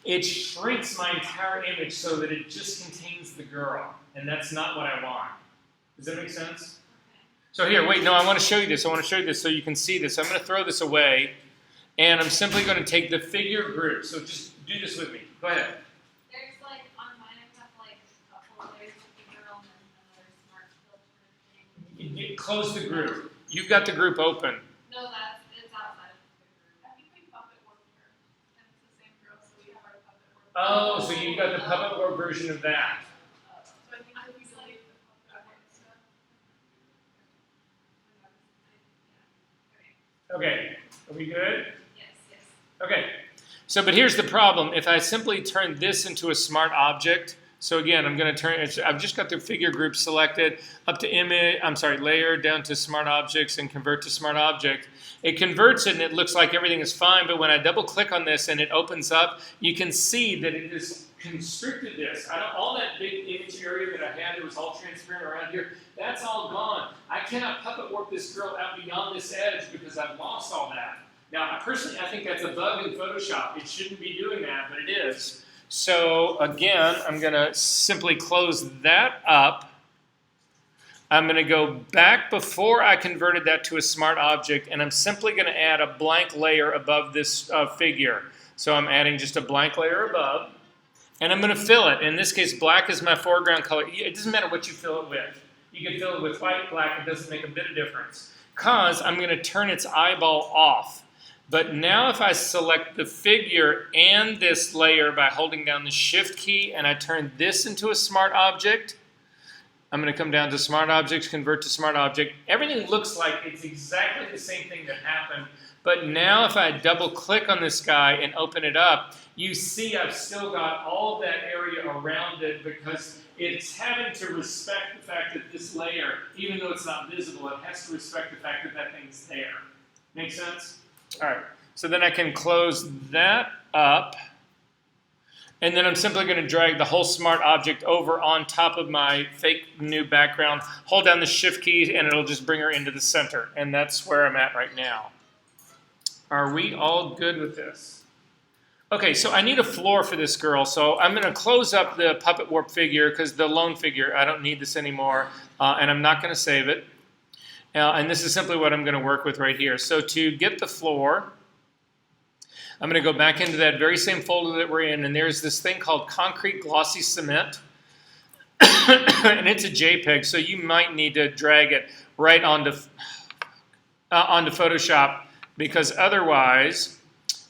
it shrinks my entire image so that it just contains the girl. And that's not what I want. Does that make sense? So here, wait, no, I want to show you this. I want to show you this so you can see this. I'm going to throw this away. And I'm simply going to take the figure group. So just do this with me. Go ahead. There's like, on mine I have like a couple of layers of the girl and then another smart filter thing. You close the group. You've got the group open. No, it's outside of the group. I think we puppet warped her. And it's the same girl, so we have our puppet warp. Oh, so you've got the puppet warp version of that. So I think we delete the puppet warp stuff. Okay. Are we good? Yes, yes. Okay, so but here's the problem. If I simply turn this into a smart object, so again, I'm going to turn, I've just got the figure group selected, up to image, layer, down to smart objects, and convert to smart object. It converts it and it looks like everything is fine, but when I double click on this and it opens up, you can see that it has constricted this. All that big image area that I had that was all transparent around here, that's all gone. I cannot puppet warp this girl out beyond this edge because I've lost all that. Now, personally, I think that's a bug in Photoshop. It shouldn't be doing that, but it is. So, again, I'm going to simply close that up. I'm going to go back before I converted that to a smart object, and I'm simply going to add a blank layer above this figure. So I'm adding just a blank layer above, and I'm going to fill it. In this case, black is my foreground color. It doesn't matter what you fill it with. You can fill it with white, black. It doesn't make a bit of difference because I'm going to turn its eyeball off. But now if I select the figure and this layer by holding down the Shift key and I turn this into a smart object, I'm going to come down to Smart Objects, Convert to Smart Object. Everything looks like it's exactly the same thing that happened. But now if I double click on this guy and open it up, you see I've still got all of that area around it because it's having to respect the fact that this layer, even though it's not visible, it has to respect the fact that that thing's there. Make sense? All right. So then I can close that up. And then I'm simply going to drag the whole smart object over on top of my fake new background, hold down the shift key, and it'll just bring her into the center. And that's where I'm at right now. Are we all good with this? Okay, so I need a floor for this girl. So I'm going to close up the puppet warp figure because the lone figure, I don't need this anymore. And I'm not going to save it. And this is simply what I'm going to work with right here. So to get the floor, I'm going to go back into that very same folder that we're in, and there's this thing called Concrete Glossy Cement, and it's a JPEG, so you might need to drag it right onto Photoshop, because otherwise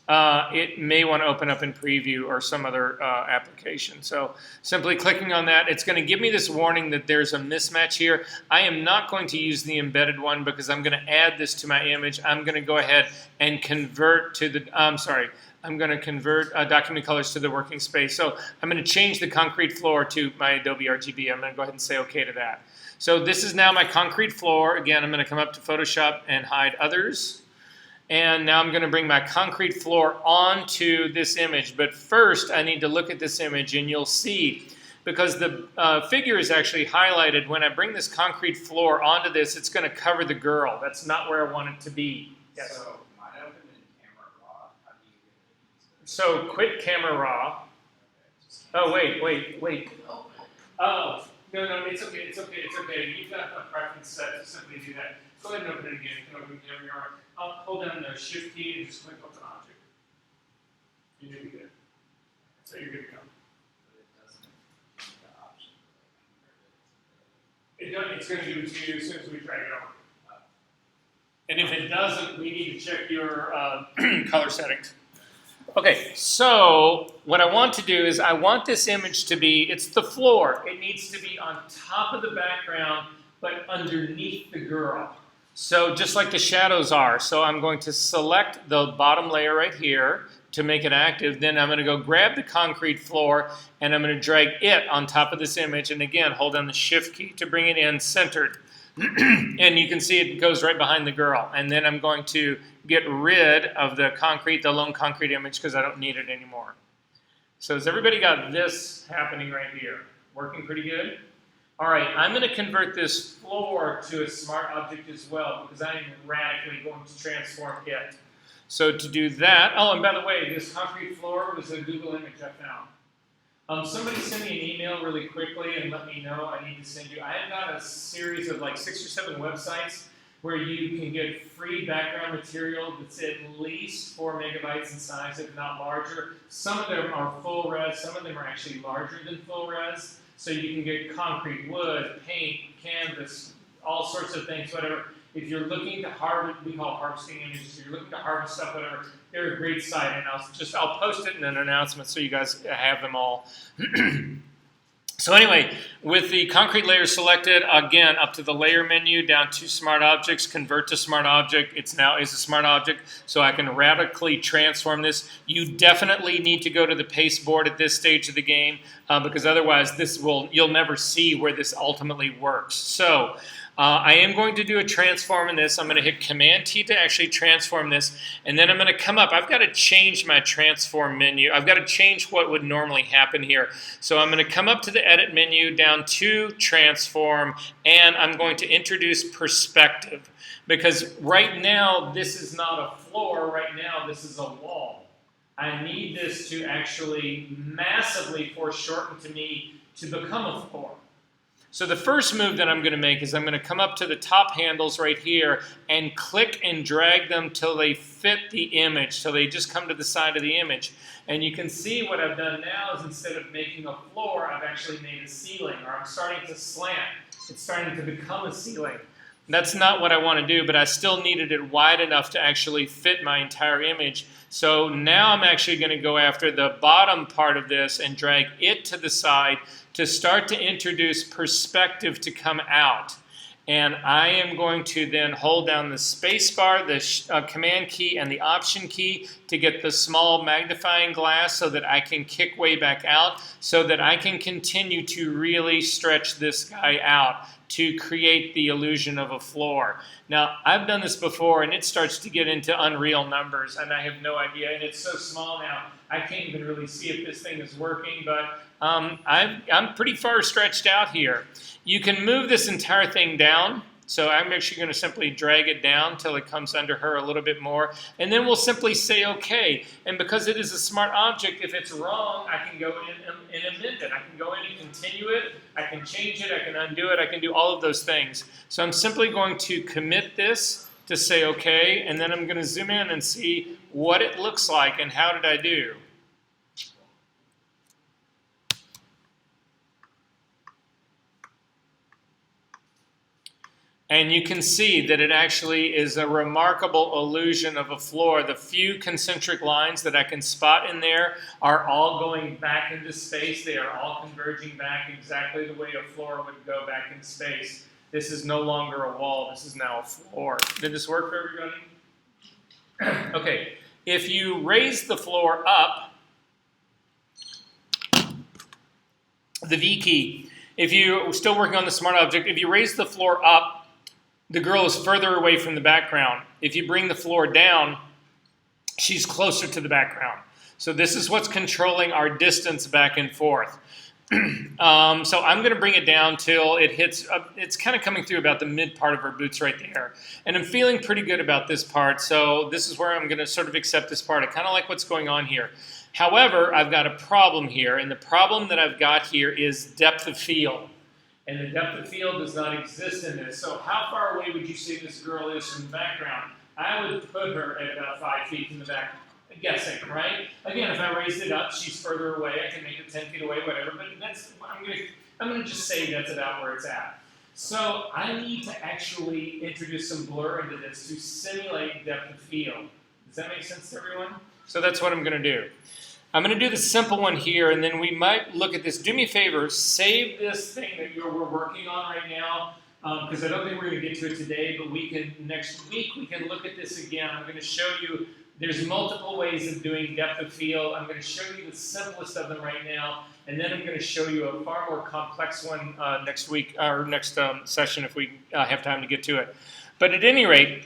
it may want to open up in Preview or some other application. So simply clicking on that, it's going to give me this warning that there's a mismatch here. I am not going to use the embedded one because I'm going to add this to my image. I'm going to go ahead and convert to the, I'm going to convert document colors to the working space. So I'm going to change the concrete floor to my Adobe RGB. I'm going to go ahead and say OK to that. So this is now my concrete floor. Again, I'm going to come up to Photoshop and hide others. And now I'm going to bring my concrete floor onto this image. But first, I need to look at this image, and you'll see, because the figure is actually highlighted, when I bring this concrete floor onto this, it's going to cover the girl. That's not where I want it to be. Yes. So, mine open in camera raw. How do you get it? So quit camera raw. Oh, wait. Oh, no, it's okay. You've got a preference set to simply do that. Go ahead and open it again. You can open camera raw. I'll hold down the shift key and just click open object. You should be good. So you're good to go. But it doesn't give the option to It's going to give it to you as soon as we drag it over. And if it doesn't, we need to check your color settings. Okay, so what I want to do is I want this image to be, it's the floor. It needs to be on top of the background, but underneath the girl. So just like the shadows are. So I'm going to select the bottom layer right here to make it active. Then I'm going to go grab the concrete floor, and I'm going to drag it on top of this image. And again, hold down the shift key to bring it in centered. And you can see it goes right behind the girl. And then I'm going to get rid of the concrete, the lone concrete image, because I don't need it anymore. So has everybody got this happening right here? Working pretty good? All right, I'm going to convert this floor to a smart object as well, because I am radically going to transform it. So to do that, oh, and by the way, this concrete floor was a Google image I found. Somebody send me an email really quickly and let me know I need to send you. I have got a series of like 6 or 7 websites where you can get free background material that's at least 4 megabytes in size, if not larger. Some of them are full res, some of them are actually larger than full res. So you can get concrete, wood, paint, canvas, all sorts of things, whatever. If you're looking to harvest, we call harvesting images, if you're looking to harvest stuff, whatever, they're a great site. And I'll post it in an announcement so you guys have them all. So anyway, with the concrete layer selected, again, up to the layer menu, down to smart objects, convert to smart object. It's now is a smart object, so I can radically transform this. You definitely need to go to the paste board at this stage of the game, because otherwise you'll never see where this ultimately works. So I am going to do a transform in this. I'm going to hit Command-T to actually transform this, and then I'm going to come up. I've got to change my transform menu. I've got to change what would normally happen here. So I'm going to come up to the Edit menu, down to Transform, and I'm going to introduce Perspective, because right now this is not a floor. Right now this is a wall. I need this to actually massively foreshorten to me to become a floor. So the first move that I'm going to make is I'm going to come up to the top handles right here and click and drag them till they fit the image, till they just come to the side of the image. And you can see what I've done now is instead of making a floor, I've actually made a ceiling, or I'm starting to slant. It's starting to become a ceiling. That's not what I want to do, but I still needed it wide enough to actually fit my entire image. So now I'm actually going to go after the bottom part of this and drag it to the side to start to introduce perspective to come out. And I am going to then hold down the space bar, the command key, and the option key to get the small magnifying glass so that I can kick way back out, so that I can continue to really stretch this guy out to create the illusion of a floor. Now, I've done this before, and it starts to get into unreal numbers, and I have no idea. And it's so small now, I can't even really see if this thing is working, but I'm pretty far stretched out here. You can move this entire thing down. So I'm actually going to simply drag it down until it comes under her a little bit more. And then we'll simply say OK. And because it is a smart object, if it's wrong, I can go in and amend it. I can go in and continue it. I can change it. I can undo it. I can do all of those things. So I'm simply going to commit this to say OK. And then I'm going to zoom in and see what it looks like and how did I do. And you can see that it actually is a remarkable illusion of a floor. The few concentric lines that I can spot in there are all going back into space. They are all converging back exactly the way a floor would go back in space. This is no longer a wall. This is now a floor. Did this work for everybody? Okay. If you raise the floor up, the V key, if you're still working on the smart object, if you raise the floor up, the girl is further away from the background. If you bring the floor down, she's closer to the background. So this is what's controlling our distance back and forth. So I'm going to bring it down till it hits, it's kind of coming through about the mid part of her boots right there. And I'm feeling pretty good about this part, so this is where I'm going to sort of accept this part. I kind of like what's going on here. However, I've got a problem here, and the problem that I've got here is depth of field. And the depth of field does not exist in this. So how far away would you say this girl is from the background? I would put her at about 5 feet from the back, guessing, right? Again, if I raised it up, she's further away. I can make it 10 feet away, whatever. But that's I'm gonna just say that's about where it's at. So I need to actually introduce some blur into this to simulate depth of field. Does that make sense to everyone? So that's what I'm gonna do. I'm going to do the simple one here, and then we might look at this. Do me a favor, save this thing that we're working on right now, because I don't think we're going to get to it today, but next week we can look at this again. I'm going to show you, there's multiple ways of doing depth of field. I'm going to show you the simplest of them right now, and then I'm going to show you a far more complex one next week, or next session if we have time to get to it. But at any rate,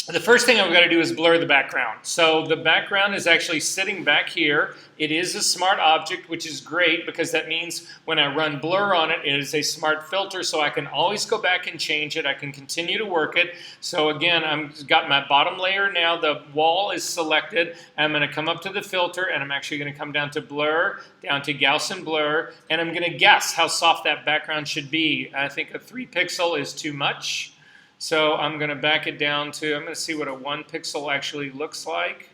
the first thing I've got to do is blur the background. So the background is actually sitting back here. It is a smart object, which is great because that means when I run blur on it, it is a smart filter, so I can always go back and change it. I can continue to work it. So again, I've got my bottom layer now. The wall is selected. I'm going to come up to the filter, and I'm actually going to come down to blur, down to Gaussian blur, and I'm going to guess how soft that background should be. I think a 3 pixel is too much. So I'm going to back it down to, I'm going to see what a 1 pixel actually looks like.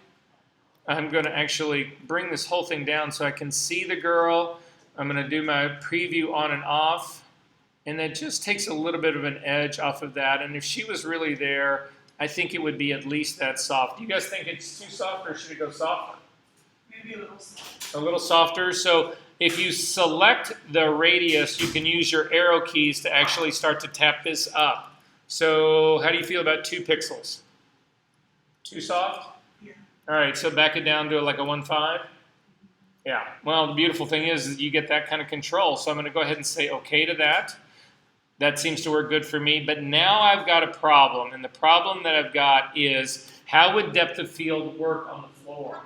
I'm going to actually bring this whole thing down so I can see the girl. I'm going to do my preview on and off. And that just takes a little bit of an edge off of that. And if she was really there, I think it would be at least that soft. Do you guys think it's too soft, or should it go softer? Maybe a little softer. A little softer. So if you select the radius, you can use your arrow keys to actually start to tap this up. So how do you feel about 2 pixels? Too soft? Yeah. All right, so back it down to like a 1.5? Yeah, well, the beautiful thing is you get that kind of control. So I'm going to go ahead and say OK to that. That seems to work good for me. But now I've got a problem. And the problem that I've got is how would depth of field work on the floor?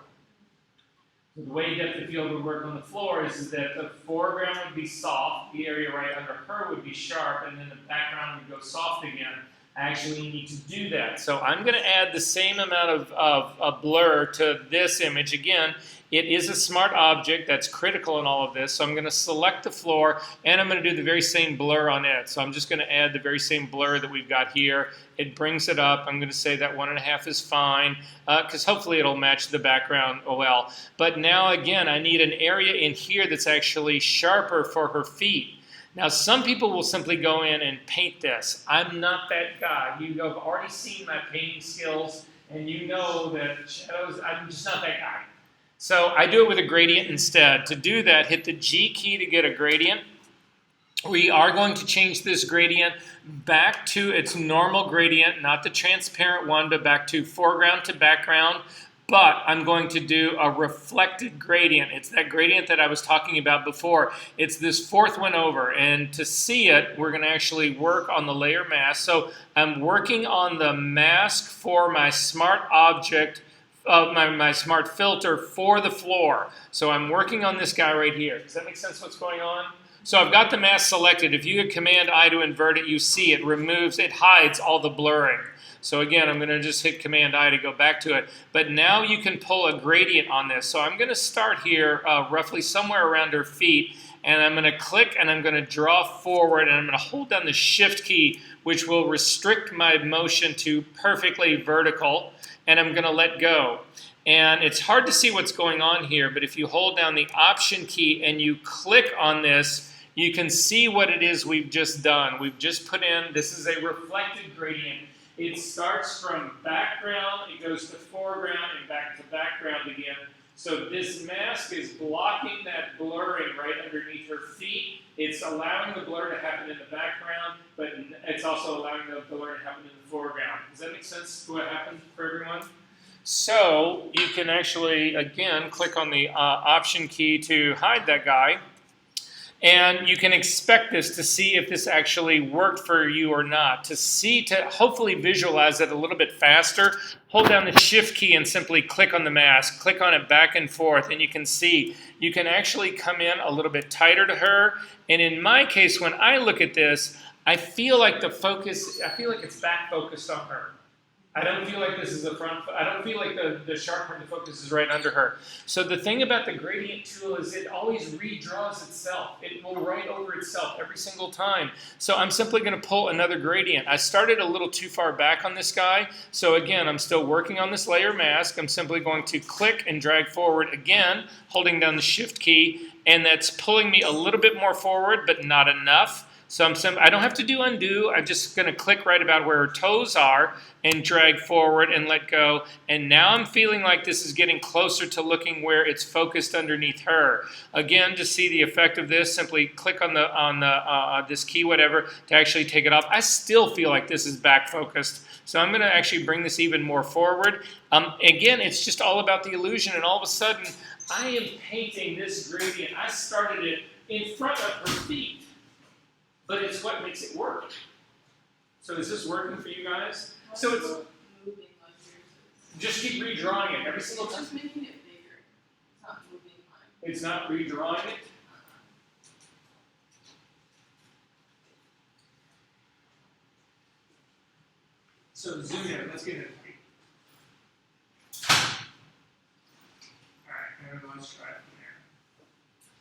The way depth of field would work on the floor is that the foreground would be soft, the area right under her would be sharp, and then the background would go soft again. I actually need to do that. So I'm going to add the same amount of blur to this image. Again, it is a smart object. That's critical in all of this. So I'm going to select the floor, and I'm going to do the very same blur on it. So I'm just going to add the very same blur that we've got here. It brings it up. I'm going to say that 1.5 is fine, because hopefully it'll match the background well. But now, again, I need an area in here that's actually sharper for her feet. Now, some people will simply go in and paint this. I'm not that guy. You have already seen my painting skills, and you know that shadows, I'm just not that guy. So I do it with a gradient instead. To do that, hit the G key to get a gradient. We are going to change this gradient back to its normal gradient, not the transparent one, but back to foreground to background. But I'm going to do a reflected gradient. It's that gradient that I was talking about before. It's this fourth one over. And to see it, we're going to actually work on the layer mask. So I'm working on the mask for my smart object, my smart filter for the floor. So I'm working on this guy right here. Does that make sense what's going on? So I've got the mask selected. If you hit Command-I to invert it, you see it removes, it hides all the blurring. So again, I'm going to just hit Command-I to go back to it. But now you can pull a gradient on this. So I'm going to start here roughly somewhere around her feet. And I'm going to click and I'm going to draw forward. And I'm going to hold down the Shift key, which will restrict my motion to perfectly vertical. And I'm going to let go. And it's hard to see what's going on here. But if you hold down the Option key and you click on this, you can see what it is we've just done. We've just put in, this is a reflected gradient. It starts from background, it goes to foreground, and back to background again. So this mask is blocking that blurring right underneath her feet. It's allowing the blur to happen in the background, but it's also allowing the blur to happen in the foreground. Does that make sense to what happened for everyone? So you can actually, again, click on the Option key to hide that guy. And you can expect this to see if this actually worked for you or not. To hopefully visualize it a little bit faster, hold down the Shift key and simply click on the mask. Click on it back and forth, and you can see you can actually come in a little bit tighter to her. And in my case, when I look at this, I feel like it's back focused on her. I don't feel like this is the front. I don't feel like the sharp part of the focus is right under her. So the thing about the gradient tool is it always redraws itself. It will write over itself every single time. So I'm simply going to pull another gradient. I started a little too far back on this guy. So again, I'm still working on this layer mask. I'm simply going to click and drag forward again, holding down the Shift key. And that's pulling me a little bit more forward, but not enough. So I don't have to do undo. I'm just going to click right about where her toes are and drag forward and let go. And now I'm feeling like this is getting closer to looking where it's focused underneath her. Again, to see the effect of this, simply click on this key, whatever, to actually take it off. I still feel like this is back focused. So I'm going to actually bring this even more forward. Again, it's just all about the illusion. And all of a sudden, I am painting this gradient. I started it in front of her feet. But it's what makes it work. So is this working for you guys? So it's moving like yours just keep redrawing it every is. single time. Just making it bigger. It's not moving mine. It's not redrawing it. So zoom in. Let's get it. All right, and let's try it from there.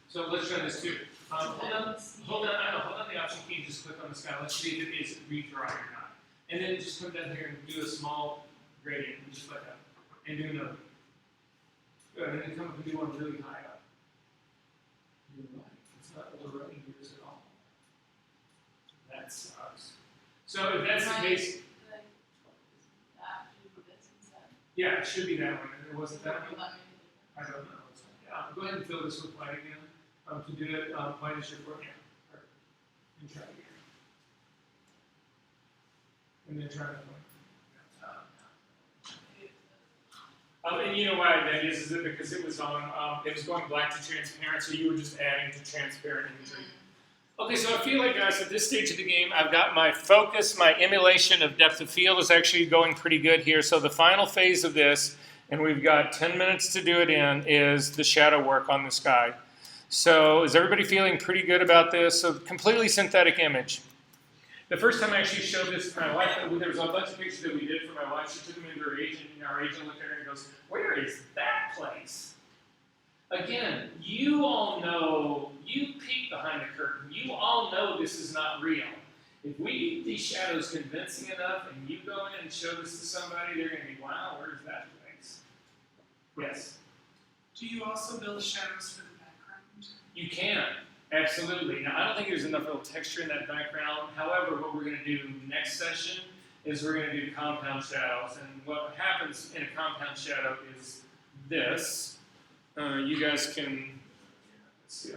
So let's try this too. Hold on the Option key and just click on the sky. Let's see if it is redrawing or not. And then just come down here and do a small gradient, just like that. And do another. Good, and then come up and do one really high up. You're right, it's not overrunning yours at all. That sucks. So if that's the case, yeah, it should be that one. If it wasn't that one, I don't know. Go ahead and fill this with white again. To do it, white is your foreground. And try it again. And then try that one. And you know why that is it because it was going black to transparent, so you were just adding to transparent imagery. Okay, so I feel like, guys, at this stage of the game, I've got my focus, my emulation of depth of field is actually going pretty good here. So the final phase of this, and we've got 10 minutes to do it in, is the shadow work on this guy. So is everybody feeling pretty good about this? So completely synthetic image. The first time I actually showed this to my wife, there was a bunch of pictures that we did for my wife. She took them into her agent, and our agent looked at her and goes, "Where is that place?" Again, you all know, you peek behind the curtain. You all know this is not real. If we get these shadows convincing enough and you go in and show this to somebody, they're going to be, "Wow, where's that place?" Yes? Do you also build shadows for the background? You can. Absolutely. Now, I don't think there's enough real texture in that background. However, what we're going to do next session is we're going to do compound shadows. And what happens in a compound shadow is this. You guys can, let's see,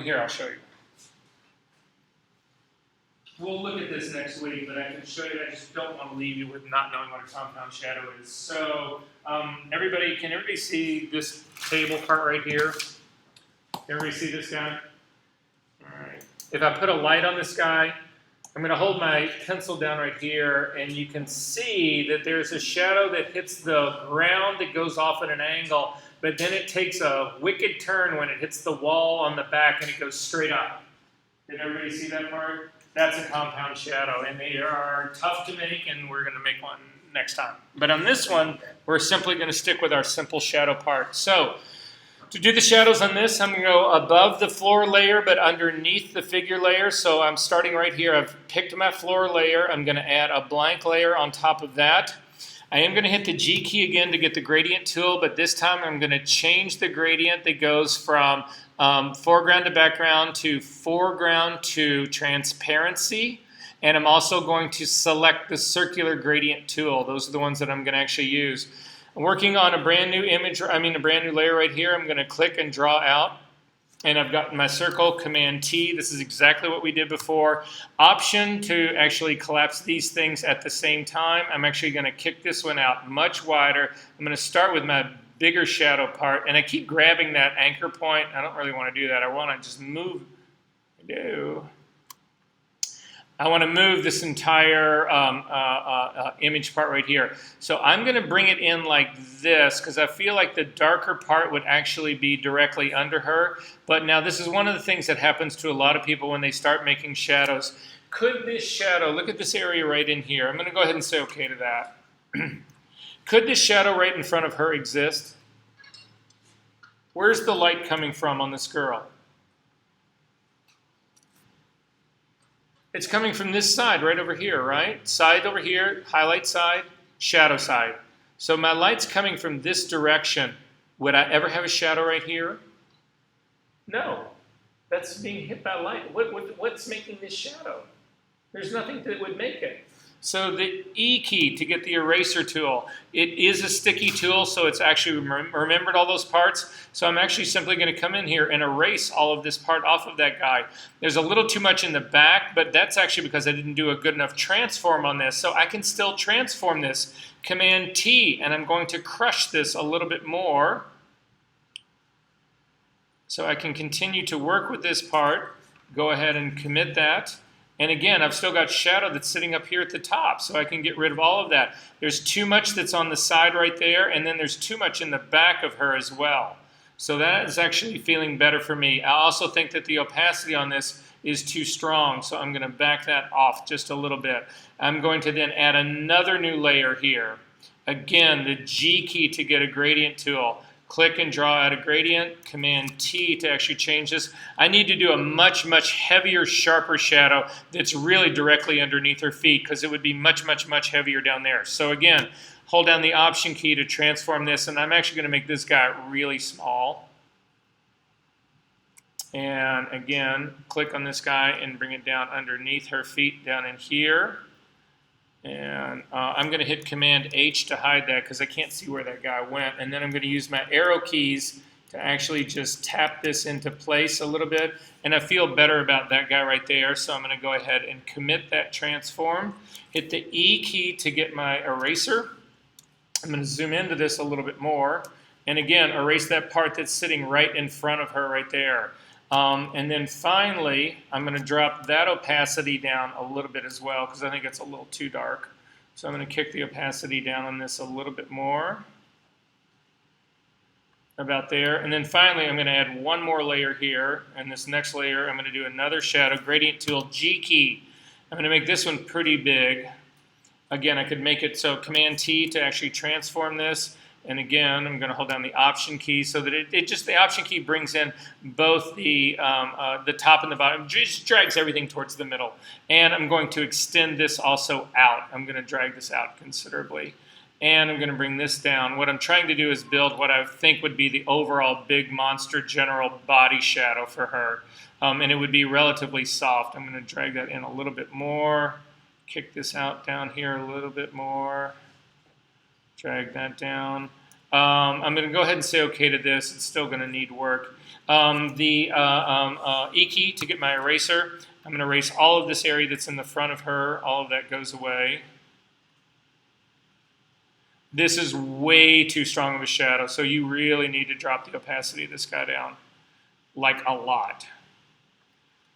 here, I'll show you. We'll look at this next week, but I can show you. I just don't want to leave you with not knowing what a compound shadow is. So, can everybody see this table part right here? Can everybody see this guy? All right. If I put a light on this guy, I'm going to hold my pencil down right here, and you can see that there's a shadow that hits the ground that goes off at an angle, but then it takes a wicked turn when it hits the wall on the back, and it goes straight up. Did everybody see that part? That's a compound shadow, and they are tough to make, and we're going to make one next time. But on this one, we're simply going to stick with our simple shadow part. So, to do the shadows on this, I'm going to go above the floor layer, but underneath the figure layer. So I'm starting right here. I've picked my floor layer. I'm going to add a blank layer on top of that. I am going to hit the G key again to get the gradient tool, but this time I'm going to change the gradient that goes from foreground to background to foreground to transparency. And I'm also going to select the circular gradient tool. Those are the ones that I'm going to actually use. I'm working on a brand new a brand new layer right here. I'm going to click and draw out. And I've got my circle, Command T. This is exactly what we did before. Option to actually collapse these things at the same time. I'm actually going to kick this one out much wider. I'm going to start with my bigger shadow part. And I keep grabbing that anchor point. I don't really want to do that. I want to just move. I want to move this entire image part right here. So I'm going to bring it in like this because I feel like the darker part would actually be directly under her. But now this is one of the things that happens to a lot of people when they start making shadows. Could this shadow, look at this area right in here. I'm going to go ahead and say okay to that. Could this shadow right in front of her exist? Where's the light coming from on this girl? It's coming from this side right over here, right? Side over here, highlight side, shadow side. So my light's coming from this direction. Would I ever have a shadow right here? No. That's being hit by light. What's making this shadow? There's nothing that would make it. So the E key to get the eraser tool. It is a sticky tool, so it's actually remembered all those parts. So I'm actually simply going to come in here and erase all of this part off of that guy. There's a little too much in the back, but that's actually because I didn't do a good enough transform on this. So I can still transform this. Command T, and I'm going to crush this a little bit more. So I can continue to work with this part. Go ahead and commit that. And again, I've still got shadow that's sitting up here at the top, so I can get rid of all of that. There's too much that's on the side right there, and then there's too much in the back of her as well. So that is actually feeling better for me. I also think that the opacity on this is too strong, so I'm going to back that off just a little bit. I'm going to then add another new layer here. Again, the G key to get a gradient tool. Click and draw out a gradient, Command T to actually change this. I need to do a much, much heavier, sharper shadow that's really directly underneath her feet because it would be much, much, much heavier down there. So again, hold down the Option key to transform this, and I'm actually going to make this guy really small. And again, click on this guy and bring it down underneath her feet down in here. And I'm going to hit Command H to hide that because I can't see where that guy went. And then I'm going to use my arrow keys to actually just tap this into place a little bit. And I feel better about that guy right there. So I'm going to go ahead and commit that transform. Hit the E key to get my eraser. I'm going to zoom into this a little bit more. And again, erase that part that's sitting right in front of her right there. And then finally, I'm going to drop that opacity down a little bit as well because I think it's a little too dark. So I'm going to kick the opacity down on this a little bit more. About there. And then finally, I'm going to add one more layer here. And this next layer, I'm going to do another shadow. Gradient tool, G key. I'm going to make this one pretty big. Again, I could make it so Command T to actually transform this. And again, I'm going to hold down the Option key so that the Option key brings in both the top and the bottom. It just drags everything towards the middle. And I'm going to extend this also out. I'm going to drag this out considerably. and I'm going to bring this down. What I'm trying to do is build what I think would be the overall big monster general body shadow for her. And it would be relatively soft. I'm going to drag that in a little bit more, kick this out down here a little bit more, drag that down. I'm going to go ahead and say OK to this. It's still going to need work. The E key to get my eraser. I'm going to erase all of this area that's in the front of her. All of that goes away. This is way too strong of a shadow, so you really need to drop the opacity of this guy down, like a lot.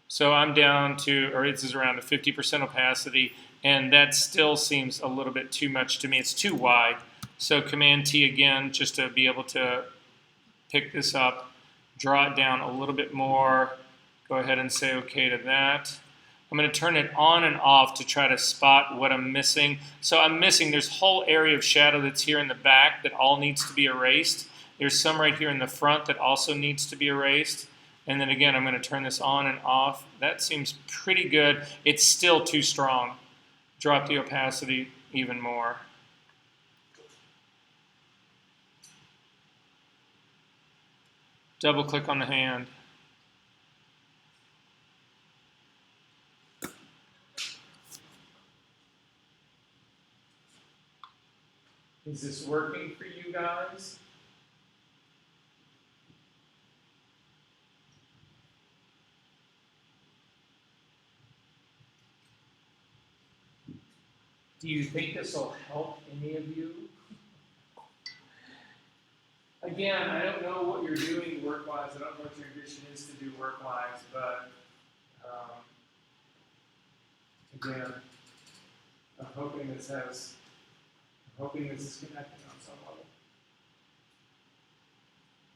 So I'm down to, or this is around a 50% opacity, and that still seems a little bit too much to me. It's too wide. So Command T again, just to be able to pick this up, draw it down a little bit more. Go ahead and say OK to that. I'm going to turn it on and off to try to spot what I'm missing. So I'm missing, there's a whole area of shadow that's here in the back that all needs to be erased. There's some right here in the front that also needs to be erased. And then again, I'm going to turn this on and off. That seems pretty good. It's still too strong. Drop the opacity even more. Double click on the hand. Is this working for you guys? Do you think this will help any of you? Again, I don't know what you're doing work-wise. I don't know what your ambition is to do work-wise, but again, I'm hoping this is connected on some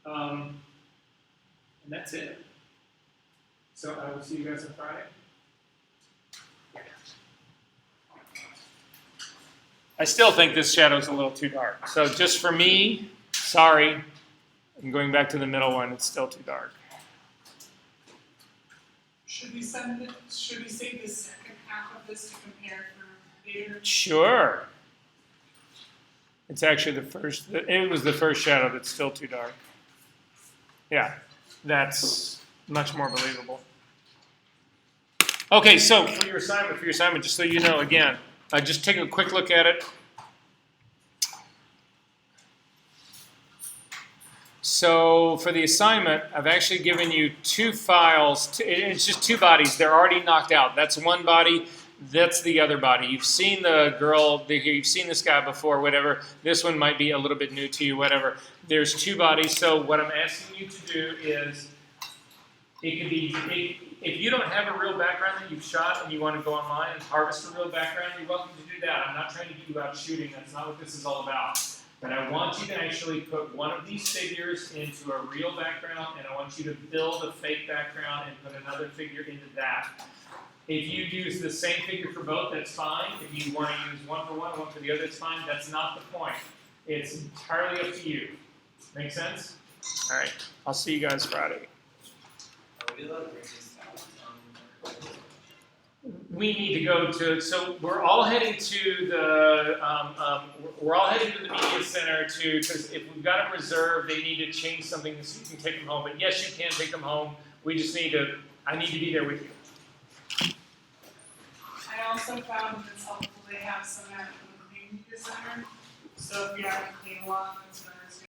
level. And that's it. So I will see you guys on Friday. I still think this shadow is a little too dark. So just for me, sorry, I'm going back to the middle one. It's still too dark. Should we save the second half of this to compare for later? Sure. It's actually it was the first shadow that's still too dark. Yeah, that's much more believable. Okay, so for your assignment, just so you know, again, just take a quick look at it. So for the assignment, I've actually given you two files. It's just two bodies. They're already knocked out. That's one body. That's the other body. You've seen the girl. You've seen this guy before, whatever. This one might be a little bit new to you, whatever. There's two bodies. So what I'm asking you to do is, it could be, if you don't have a real background that you've shot and you want to go online and harvest a real background, you're welcome to do that. I'm not trying to get you out shooting. That's not what this is all about. But I want you to actually put one of these figures into a real background, and I want you to build a fake background and put another figure into that. If you use the same figure for both, that's fine. If you want to use one for one, one for the other, that's fine. That's not the point. It's entirely up to you. Make sense? All right. I'll see you guys Friday. Are we allowed to bring this down? We need to go to, so we're all heading to the media center because if we've got them reserved, they need to change something so you can take them home. But yes, you can take them home. We just I need to be there with you. I also found it's helpful they have some at the clean media center. So if you have a clean one, it's better